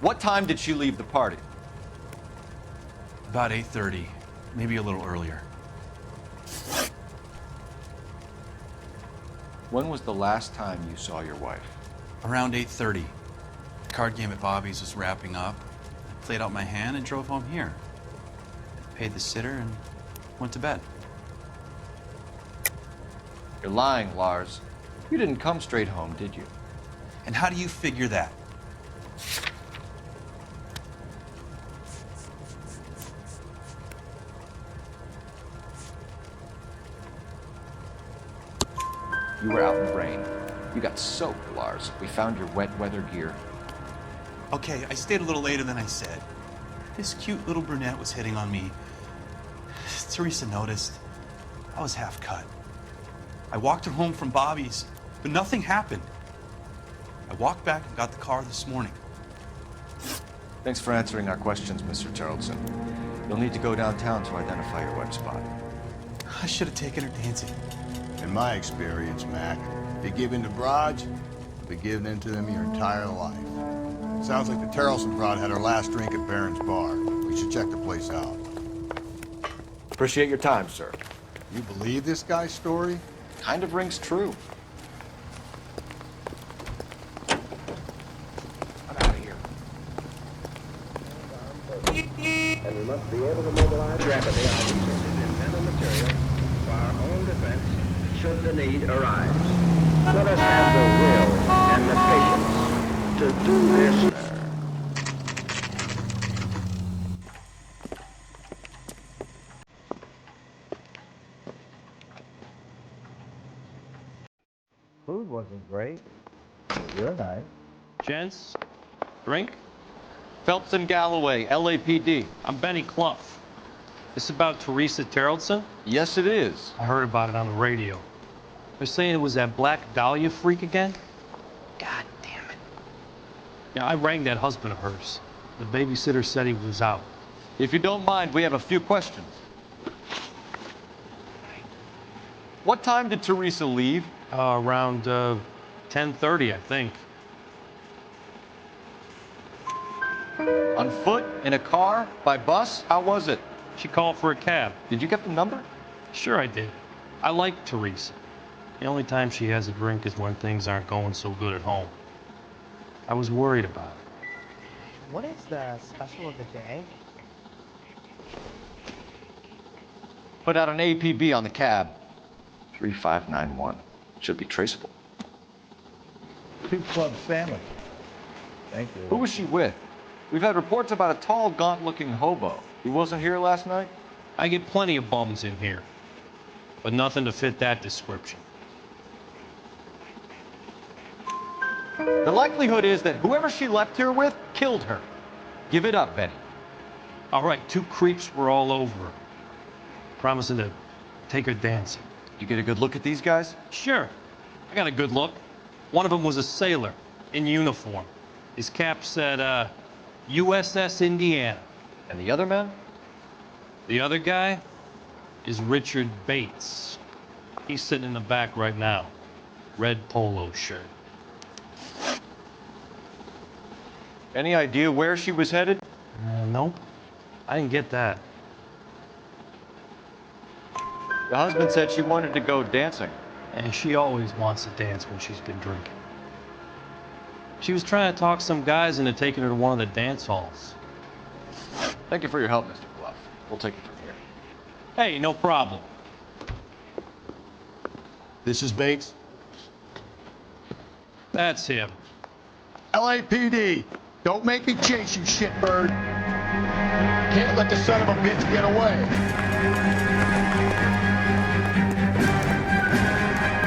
What time did she leave the party? About 8:30, maybe a little earlier. When was the last time you saw your wife? Around 8:30. The card game at Bobby's was wrapping up. I played out my hand and drove home here. Paid the sitter and went to bed. You're lying, Lars. You didn't come straight home, did you? And how do you figure that? You were out in the rain. You got soaked, Lars. We found your wet weather gear. Okay, I stayed a little later than I said. This cute little brunette was hitting on me. Teresa noticed. I was half cut. I walked her home from Bobby's, but nothing happened. I walked back and got the car this morning. Thanks for answering our questions, Mr. Taraldsen. You'll need to go downtown to identify your wet spot. I should have taken her dancing. In my experience, Mac, if you give in to broads, you'll be giving in to them your entire life. Sounds like the Taraldsen broad had her last drink at Baron's Bar. We should check the place out. Appreciate your time, sir. You believe this guy's story? Kind of rings true. I'm out of here. And we must be able to mobilize rapidly our resources and mental material for our own defense should the need arise. Let us have the will and the patience to do this. Food wasn't great. You're nice. Gents, drink? Phelps and Galloway, LAPD. I'm Benny Clough. This about Teresa Taraldsen? Yes, it is. I heard about it on the radio. They're saying it was that Black Dahlia freak again? God damn it. Yeah, I rang that husband of hers. The babysitter said he was out. If you don't mind, we have a few questions. What time did Teresa leave? Around 10:30, I think. On foot? In a car? By bus? How was it? She called for a cab. Did you get the number? Sure I did. I like Teresa. The only time she has a drink is when things aren't going so good at home. I was worried about her. What is the special of the day? Put out an APB on the cab. 3591. Should be traceable. 2 club sandwich. Thank you. Who was she with? We've had reports about a tall, gaunt-looking hobo. He wasn't here last night? I get plenty of bums in here, but nothing to fit that description. The likelihood is that whoever she left here with killed her. Give it up, Benny. All right, 2 creeps were all over her, promising to take her dancing. You get a good look at these guys? Sure. I got a good look. One of them was a sailor in uniform. His cap said, USS Indiana. And the other man? The other guy is Richard Bates. He's sitting in the back right now. Red polo shirt. Any idea where she was headed? Nope. I didn't get that. The husband said she wanted to go dancing. And she always wants to dance when she's been drinking. She was trying to talk some guys into taking her to one of the dance halls. Thank you for your help, Mr. Bluff. We'll take it from here. Hey, no problem. This is Bates? That's him. LAPD, don't make me chase you, shitbird. Can't let the son of a bitch get away.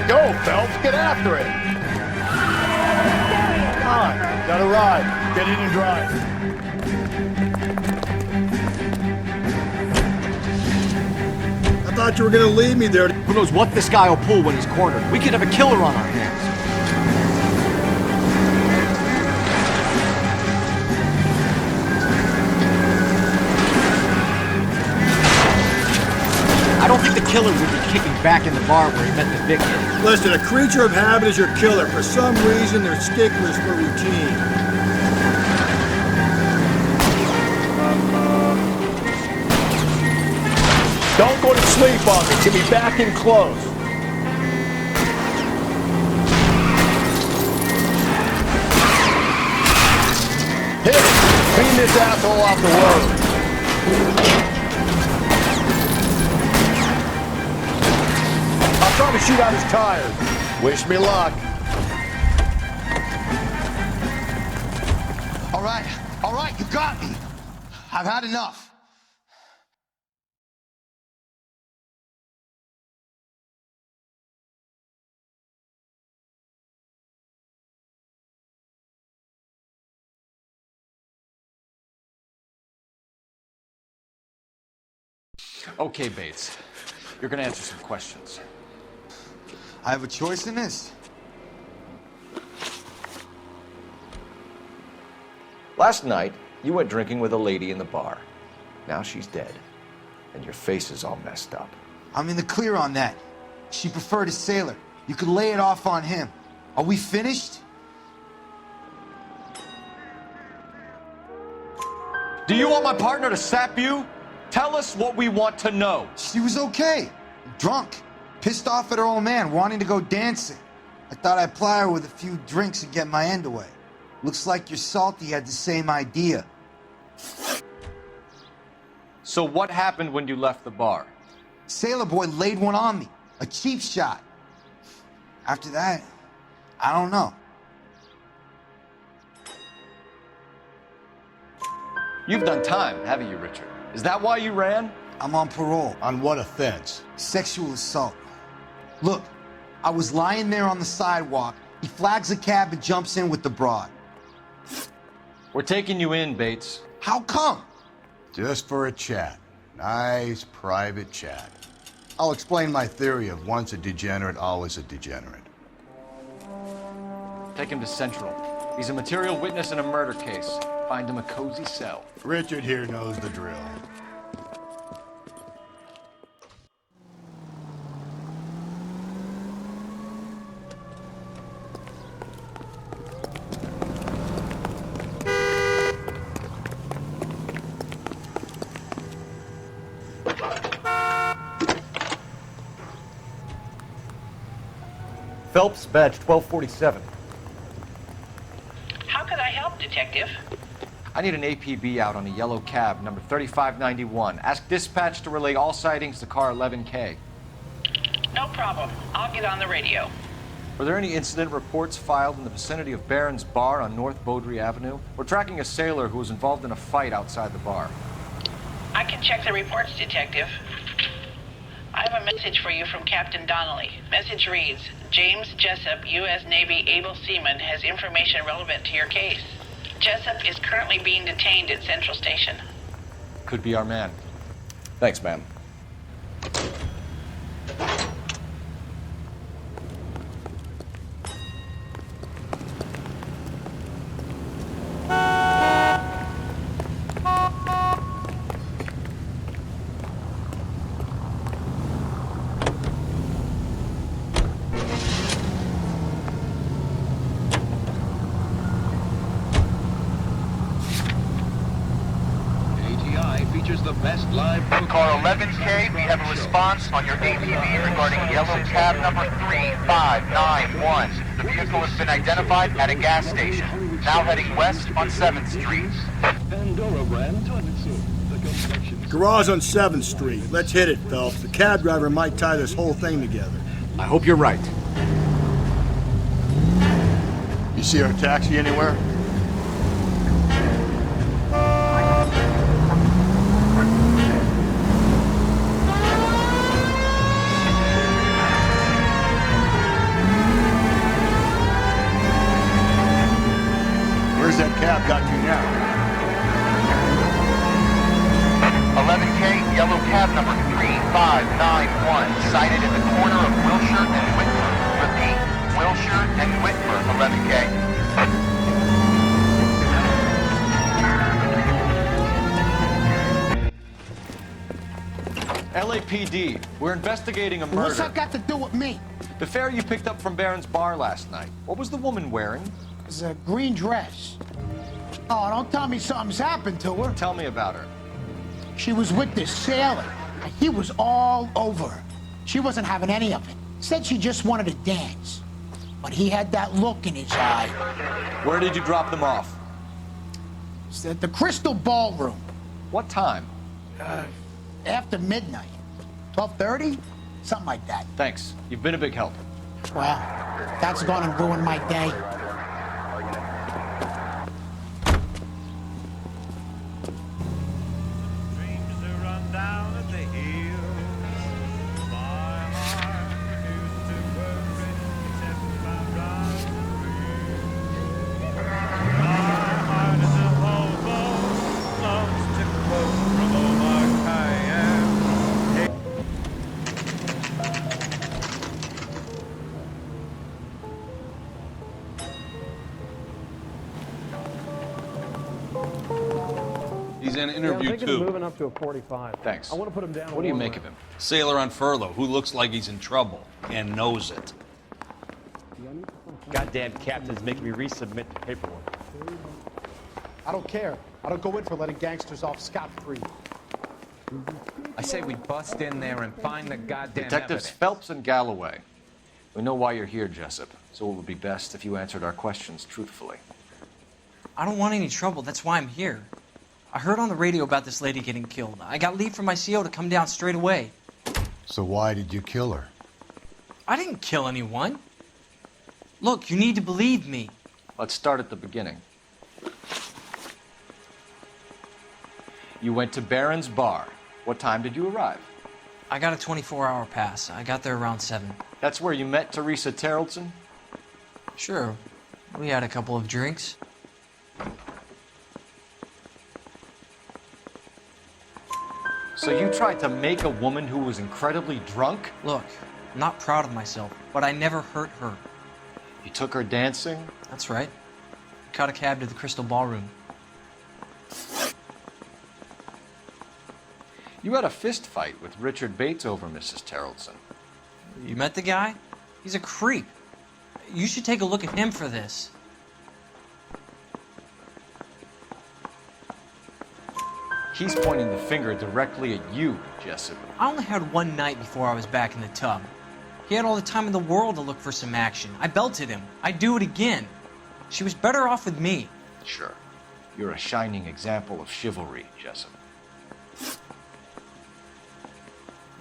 Go, Phelps, get after it. Come on, got a ride. Get in and drive. I thought you were gonna leave me there. Who knows what this guy will pull when he's cornered? We could have a killer on our hands. I don't think the killer would be kicking back in the bar where he met the victim. Listen, a creature of habit is your killer. For some reason, they're sticklers for routine. Don't go to sleep on me. Get me back in close. Hit it. Clean this asshole off the road. I'll try to shoot out his tires. Wish me luck. All right, you got me. I've had enough. Okay, Bates. You're gonna answer some questions. I have a choice in this. Last night, you went drinking with a lady in the bar. Now she's dead. And your face is all messed up. I'm in the clear on that. She preferred a sailor. You could lay it off on him. Are we finished? Do you want my partner to sap you? Tell us what we want to know. She was okay. Drunk. Pissed off at her old man, wanting to go dancing. I thought I'd ply her with a few drinks and get my end away. Looks like your salty had the same idea. So what happened when you left the bar? Sailor boy laid one on me. A cheap shot. After that, I don't know. You've done time, haven't you, Richard? Is that why you ran? I'm on parole. On what offense? Sexual assault. Look, I was lying there on the sidewalk. He flags a cab and jumps in with the broad. We're taking you in, Bates. How come? Just for a chat. Nice private chat. I'll explain my theory of once a degenerate, always a degenerate. Take him to Central. He's a material witness in a murder case. Find him a cozy cell. Richard here knows the drill. Phelps, badge 1247. How could I help, Detective? I need an APB out on a yellow cab, number 3591. Ask dispatch to relay all sightings to car 11K. No problem. I'll get on the radio. Were there any incident reports filed in the vicinity of Barron's Bar on North Beaudry Avenue? We're tracking a sailor who was involved in a fight outside the bar. I can check the reports, Detective. I have a message for you from Captain Donnelly. Message reads, James Jessup, U.S. Navy able seaman, has information relevant to your case. Jessup is currently being detained at Central Station. Could be our man. Thanks, ma'am. Car 11K, we have a response on your APB regarding yellow cab number 3591. The vehicle has been identified at a gas station. Now heading west on 7th Street. Garage on 7th Street. Let's hit it, Phelps. The cab driver might tie this whole thing together. I hope you're right. You see our taxi anywhere? Where's that cab got to now? 11K, yellow cab number 3591, sighted at the corner of Wilshire and Whitford. Repeat, Wilshire and Whitford, 11K. LAPD, we're investigating a murder. What's that got to do with me? The fare you picked up from Barron's Bar last night. What was the woman wearing? It was a green dress. Oh, don't tell me something's happened to her. Tell me about her. She was with this sailor, and he was all over her. She wasn't having any of it. Said she just wanted to dance. But he had that look in his eye. Where did you drop them off? It's at the Crystal Ballroom. What time? After midnight. 12:30? Something like that. Thanks. You've been a big help. Well, that's gonna ruin my day. He's in interview I'm two. moving up to a 45. Thanks. I want to put him down. What do you make of him? Sailor on furlough who looks like he's in trouble and knows it. Goddamn captains make me resubmit the paperwork. I don't care. I don't go in for letting gangsters off scot-free. I say we bust in there and find the goddamn Detectives evidence. Phelps and Galloway. We know why you're here, Jessup, so it would be best if you answered our questions truthfully. I don't want any trouble. That's why I'm here. I heard on the radio about this lady getting killed. I got leave from my CO to come down straight away. So why did you kill her? I didn't kill anyone. Look, you need to believe me. Let's start at the beginning. You went to Barron's Bar. What time did you arrive? I got a 24-hour pass. I got there around 7. That's where you met Teresa Taraldsen? Sure. We had a couple of drinks. So you tried to make a woman who was incredibly drunk? Look, I'm not proud of myself, but I never hurt her. You took her dancing? That's right. Caught a cab to the Crystal Ballroom. You had a fist fight with Richard Bates over Mrs. Taraldsen. You met the guy? He's a creep. You should take a look at him for this. He's pointing the finger directly at you, Jessup. I only had one night before I was back in the tub. He had all the time in the world to look for some action. I belted him. I'd do it again. She was better off with me. Sure. You're a shining example of chivalry, Jessup.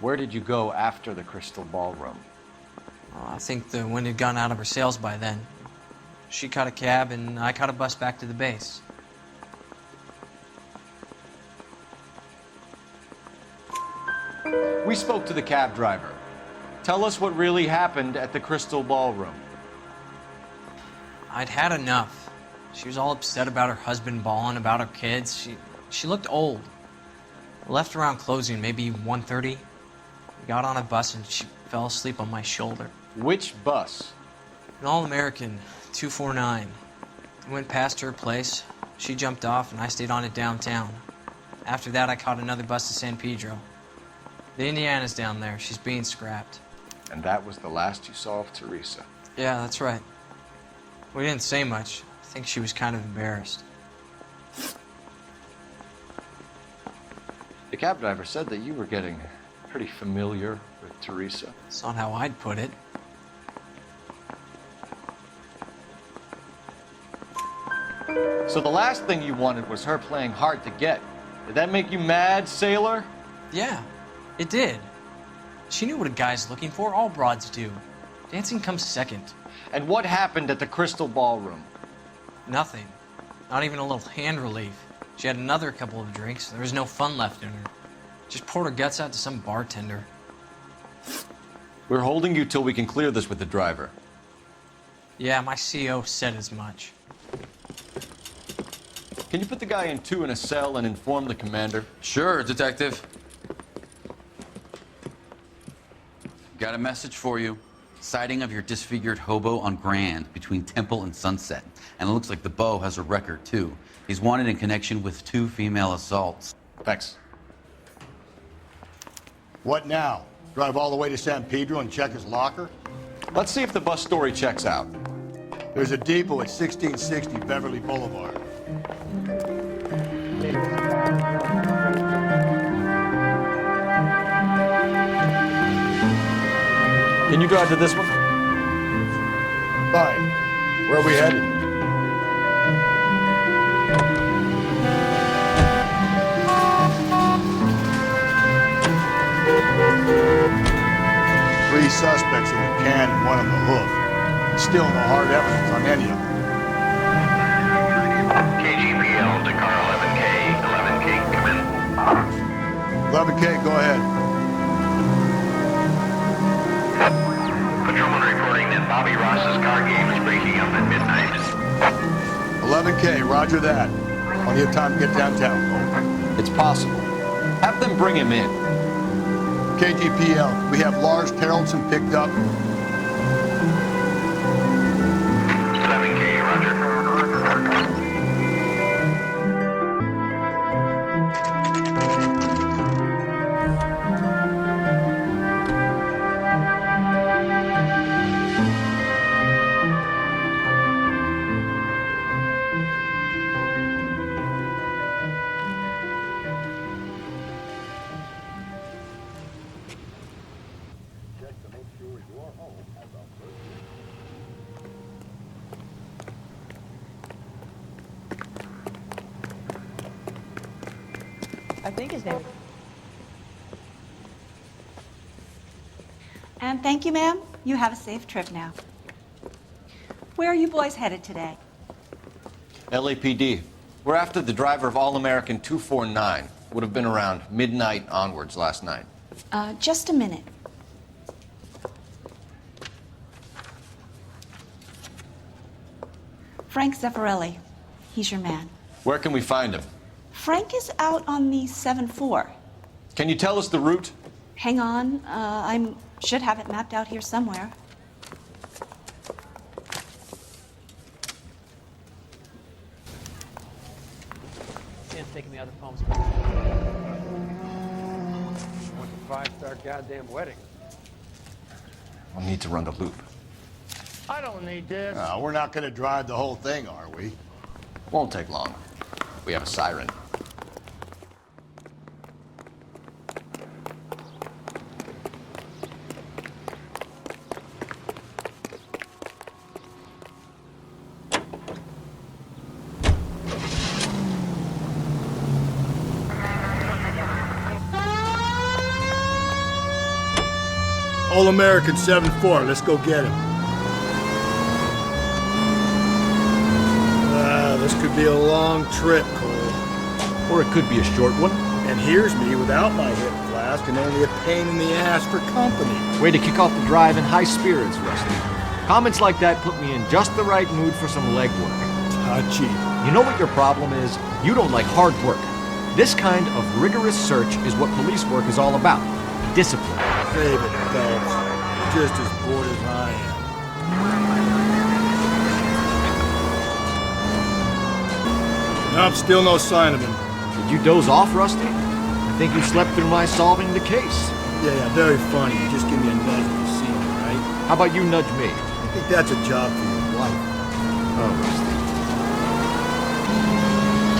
Where did you go after the Crystal Ballroom? I think the wind had gone out of her sails by then. She caught a cab, and I caught a bus back to the base. We spoke to the cab driver. Tell us what really happened at the Crystal Ballroom. I'd had enough. She was all upset about her husband bawling about her kids. She looked old. I left around closing, maybe 1:30. We got on a bus and she fell asleep on my shoulder. Which bus? An All-American, 249. I went past her place. She jumped off and I stayed on it downtown. After that, I caught another bus to San Pedro. The Indiana's down there. She's being scrapped. And that was the last you saw of Teresa? Yeah, that's right. We didn't say much. I think she was kind of embarrassed. The cab driver said that you were getting pretty familiar with Teresa. That's not how I'd put it. So the last thing you wanted was her playing hard to get. Did that make you mad, sailor? Yeah, it did. She knew what a guy's looking for. All broads do. Dancing comes second. And what happened at the Crystal Ballroom? Nothing. Not even a little hand relief. She had another couple of drinks. There was no fun left in her. Just poured her guts out to some bartender. We're holding you till we can clear this with the driver. Yeah, my CO said as much. Can you put the guy in 2 in a cell and inform the commander? Sure, Detective. Got a message for you. Sighting of your disfigured hobo on Grand between Temple and Sunset. And it looks like the beau has a record, too. He's wanted in connection with 2 female assaults. Thanks. What now? Drive all the way to San Pedro and check his locker? Let's see if the bus story checks out. There's a depot at 1660 Beverly Boulevard. Can you drive to this one? Fine. Where are we headed? Three suspects in the can and one on the hoof. Still no hard evidence on any of them. KGPL to car 11K. 11K, come in. 11K, go ahead. Patrolman reporting that Bobby Ross's car game is breaking up at midnight. 11K, roger that. Plenty of time to get downtown. It's possible. Have them bring him in. KGPL, we have Lars Taraldsen picked up. 11K, roger. I think his name. And thank you, ma'am. You have a safe trip now. Where are you boys headed today? LAPD. We're after the driver of All-American 249. Would have been around midnight onwards last night. Just a minute. Frank Zeffirelli. He's your man. Where can we find him? Frank is out on the 7-4. Can you tell us the route? Hang on. I should have it mapped out here somewhere. Sam's taking the other phones. Want a 5-star goddamn wedding. I'll need to run the loop. I don't need this. No, we're not going to drive the whole thing, are we? Won't take long. We have a siren. All-American 7-4, let's go get him. This could be a long trip, Cole. Or it could be a short one. And here's me without my hip flask, asking only a pain in the ass for company. Way to kick off the drive in high spirits, Rusty. Comments like that put me in just the right mood for some legwork. Touchy. You know what your problem is? You don't like hard work. This kind of rigorous search is what police work is all about. Discipline. Save it, Phelps. You're just as bored as I am. Nope, still no sign of him. Did you doze off, Rusty? I think you slept through my solving the case. Yeah, very funny. You just give me a nudge when you see me, right? How about you nudge me? I think that's a job for your wife. Oh, Rusty.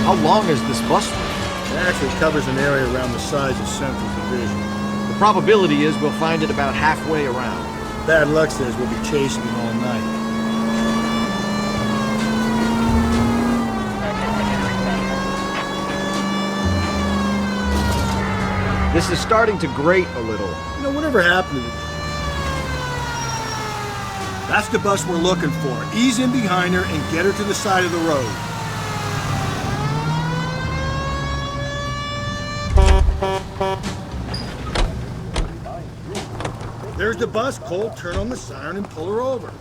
How long is this bus route? It actually covers an area around the size of Central Division. The probability is we'll find it about halfway around. Bad luck says we'll be chasing it all night. This is starting to grate a little. You know, whatever happened to it? That's the bus we're looking for. Ease in behind her and get her to the side of the road. There's the bus. Cole, turn on the siren and pull her over.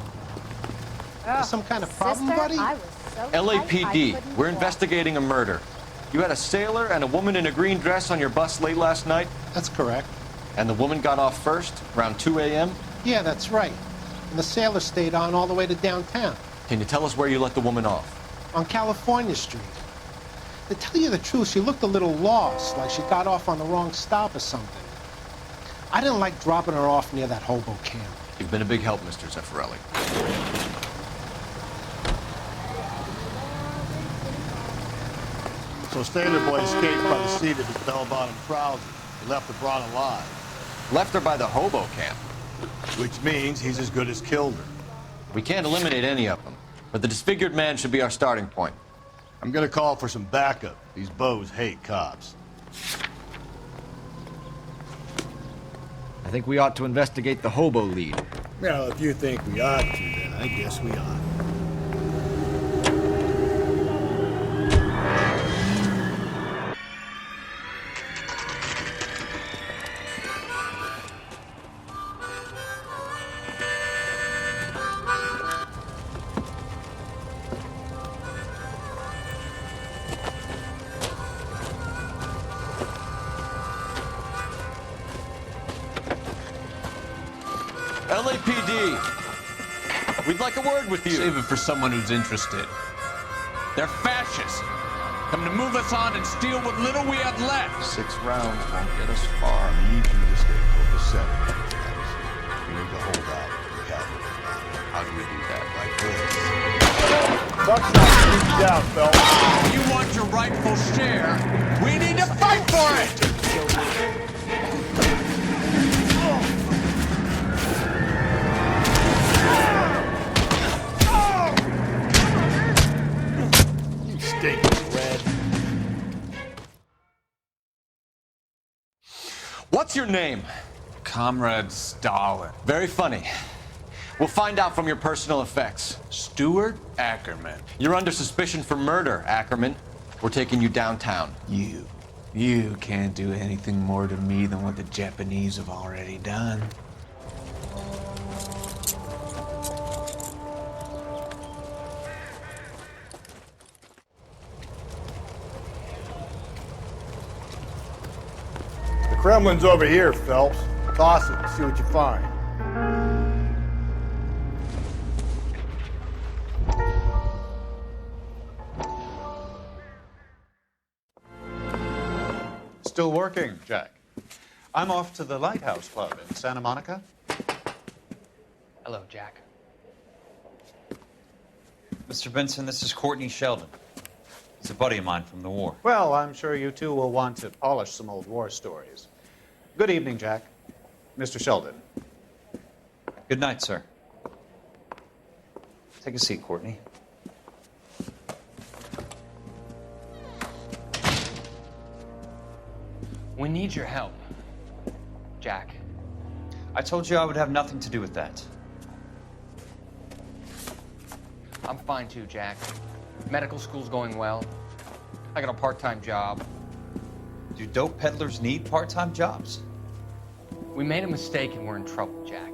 Some kind of problem, buddy? LAPD, we're investigating a murder. You had a sailor and a woman in a green dress on your bus late last night? That's correct. And the woman got off first, around 2 a.m.? Yeah, that's right. And the sailor stayed on all the way to downtown. Can you tell us where you let the woman off? On California Street. To tell you the truth, she looked a little lost, like she got off on the wrong stop or something. I didn't like dropping her off near that hobo camp. You've been a big help, Mr. Zeffirelli. So Sailor Boy escaped by the seat of his bell-bottom trousers. He left the broad alive. Left her by the hobo camp. Which means he's as good as killed her. We can't eliminate any of them, but the disfigured man should be our starting point. I'm gonna call for some backup. These bows hate cops. I think we ought to investigate the hobo lead. Well, if you think we ought to, then I guess we ought. LAPD, we'd like a word with you. Save it for someone who's interested. They're fascists. Come to move us on and steal what little we have left. 6 rounds won't get us far. I need you to stay focused 7. We need to hold out the cavalry. How do we do that? Like this. Buckshot reached out, Phelps. If you want your rightful share, we need to fight for it! Red. What's your name? Comrade Stalin. Very funny. We'll find out from your personal effects. Stuart Ackerman. You're under suspicion for murder, Ackerman. We're taking you downtown. You can't do anything more to me than what the Japanese have already done. The Kremlin's over here, Phelps. Toss it and see what you find. Still working, Jack. I'm off to the Lighthouse Club in Santa Monica. Hello, Jack. Mr. Benson, this is Courtney Sheldon. He's a buddy of mine from the war. Well, I'm sure you two will want to polish some old war stories. Good evening, Jack. Mr. Sheldon. Good night, sir. Take a seat, Courtney. We need your help, Jack. I told you I would have nothing to do with that. I'm fine too, Jack. Medical school's going well. I got a part-time job. Do dope peddlers need part-time jobs? We made a mistake and we're in trouble, Jack.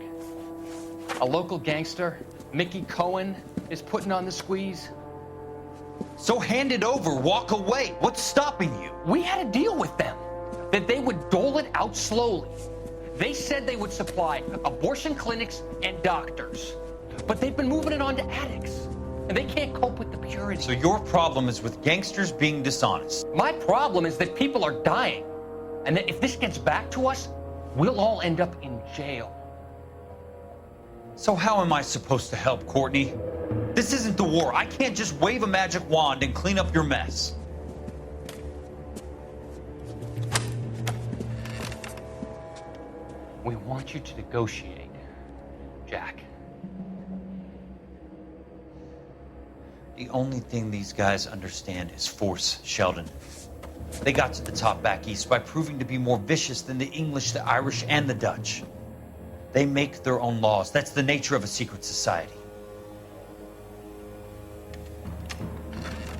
A local gangster, Mickey Cohen, is putting on the squeeze. So hand it over, walk away. What's stopping you? We had a deal with them that they would dole it out slowly. They said they would supply abortion clinics and doctors, but they've been moving it on to addicts, and they can't cope with the purity. So your problem is with gangsters being dishonest. My problem is that people are dying, and that if this gets back to us, we'll all end up in jail. So how am I supposed to help, Courtney? This isn't the war. I can't just wave a magic wand and clean up your mess. We want you to negotiate, Jack. The only thing these guys understand is force, Sheldon. They got to the top back east by proving to be more vicious than the English, the Irish, and the Dutch. They make their own laws. That's the nature of a secret society.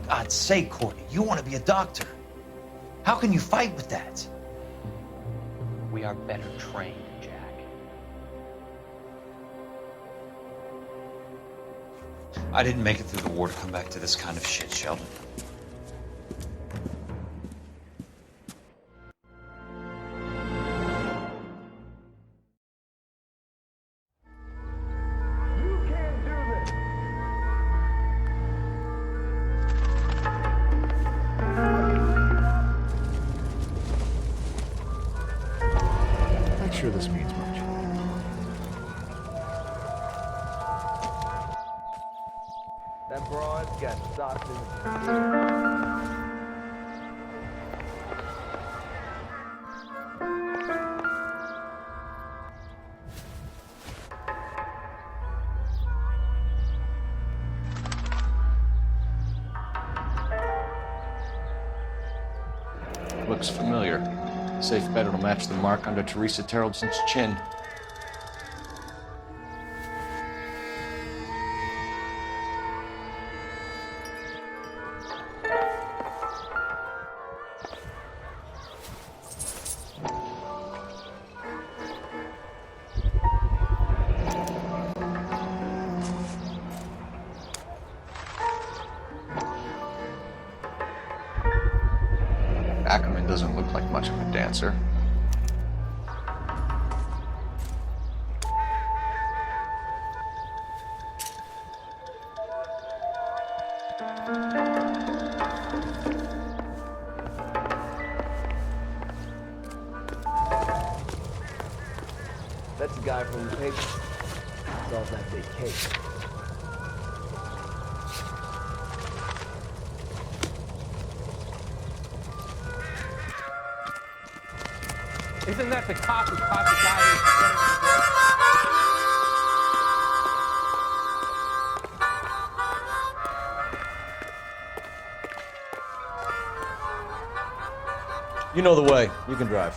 God's sake, Courtney, you want to be a doctor. How can you fight with that? We are better trained, Jack. I didn't make it through the war to come back to this kind of shit, Sheldon. Not sure this means much. That broad's got socks in Looks familiar. Safe bet it'll match the mark under Teresa Taraldsen's chin. Ackerman doesn't look like much of a dancer. That's the guy from the paper. Solved that big case. Isn't that the cop who caught the guy who's You know the way. You can drive.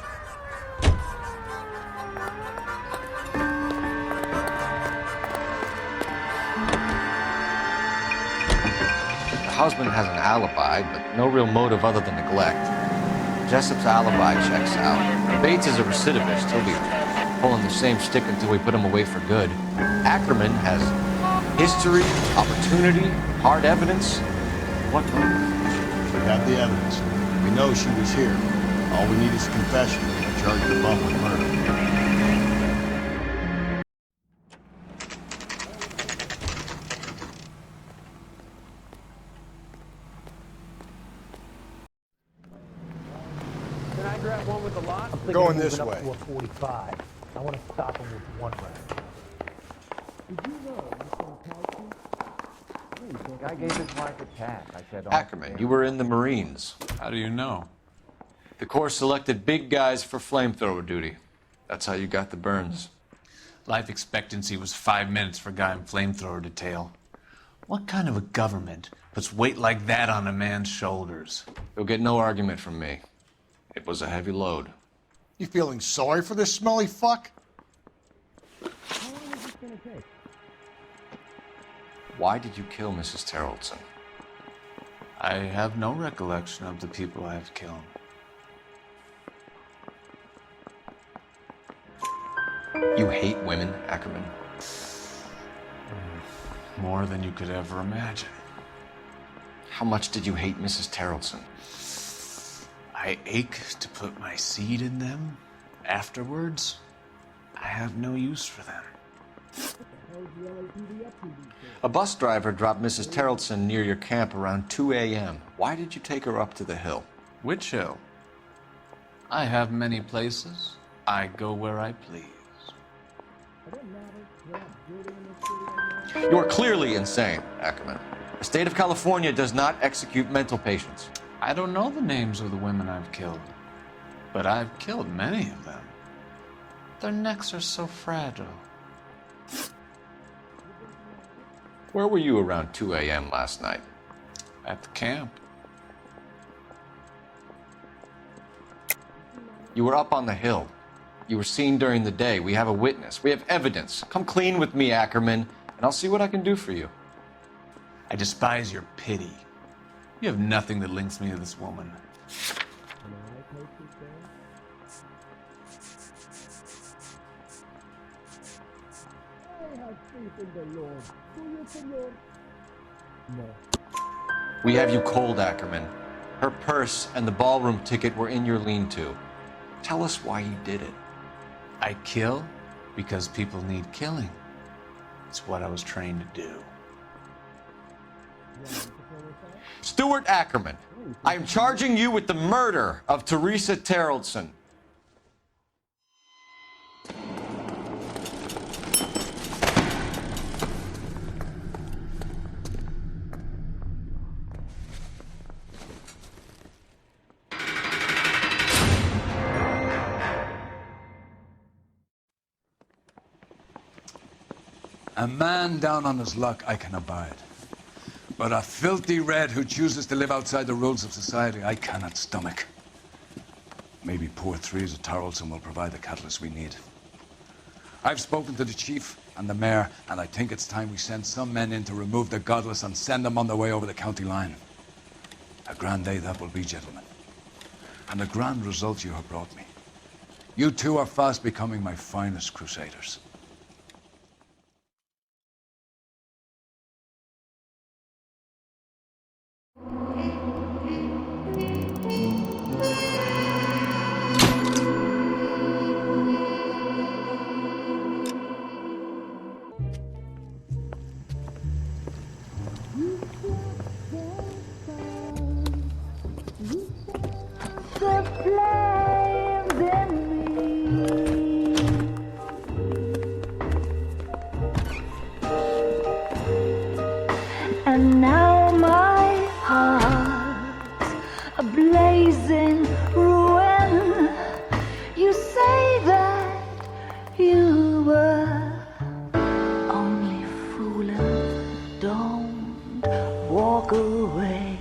The husband has an alibi, but no real motive other than neglect. Jessup's alibi checks out. Bates is a recidivist. He'll be pulling the same stick until we put him away for good. Ackerman has history, opportunity, hard evidence. What motive? We have the evidence. We know she was here. All we need is a confession and charge her bump with murder. Can I grab one with the lot? We're going this way. Up to a 45. I want to stop him with one round. Did you know I gave his wife a tap. I said, Ackerman, you were in the Marines. How do you know? The Corps selected big guys for flamethrower duty. That's how you got the burns. Life expectancy was 5 minutes for a guy in flamethrower detail. What kind of a government puts weight like that on a man's shoulders? You'll get no argument from me. It was a heavy load. You feeling sorry for this smelly fuck? How long is this going to take? Why did you kill Mrs. Taraldsen? I have no recollection of the people I have killed. hate women, Ackerman? More than you could ever imagine. How much did you hate Mrs. Taraldsen? I ache to put my seed in them. Afterwards, I have no use for them. A bus driver dropped Mrs. Taraldsen near your camp around 2 a.m. Why did you take her up to the hill? Which hill? I have many places. I go where I please. You are clearly insane, Ackerman. The state of California does not execute mental patients. I don't know the names of the women I've killed, but I've killed many of them. Their necks are so fragile. Where were you around 2 a.m. last night? At the camp. You were up on the hill. You were seen during the day. We have a witness. We have evidence. Come clean with me, Ackerman, and I'll see what I can do for you. I despise your pity. You have nothing that links me to this woman. We have you cold, Ackerman. Her purse and the ballroom ticket were in your lean-to. Tell us why you did it. I kill because people need killing. It's what I was trained to do. Stuart Ackerman, I am charging you with the murder of Teresa Taraldsen. A man down on his luck I can abide. But a filthy red who chooses to live outside the rules of society, I cannot stomach. Maybe poor Teresa Taraldsen will provide the catalyst we need. I've spoken to the chief and the mayor, and I think it's time we send some men in to remove the godless and send them on their way over the county line. A grand day that will be, gentlemen. And a grand result you have brought me. You two are fast becoming my finest crusaders. And now my heart's a blazing ruin. You say that you were only fooling. Don't walk away.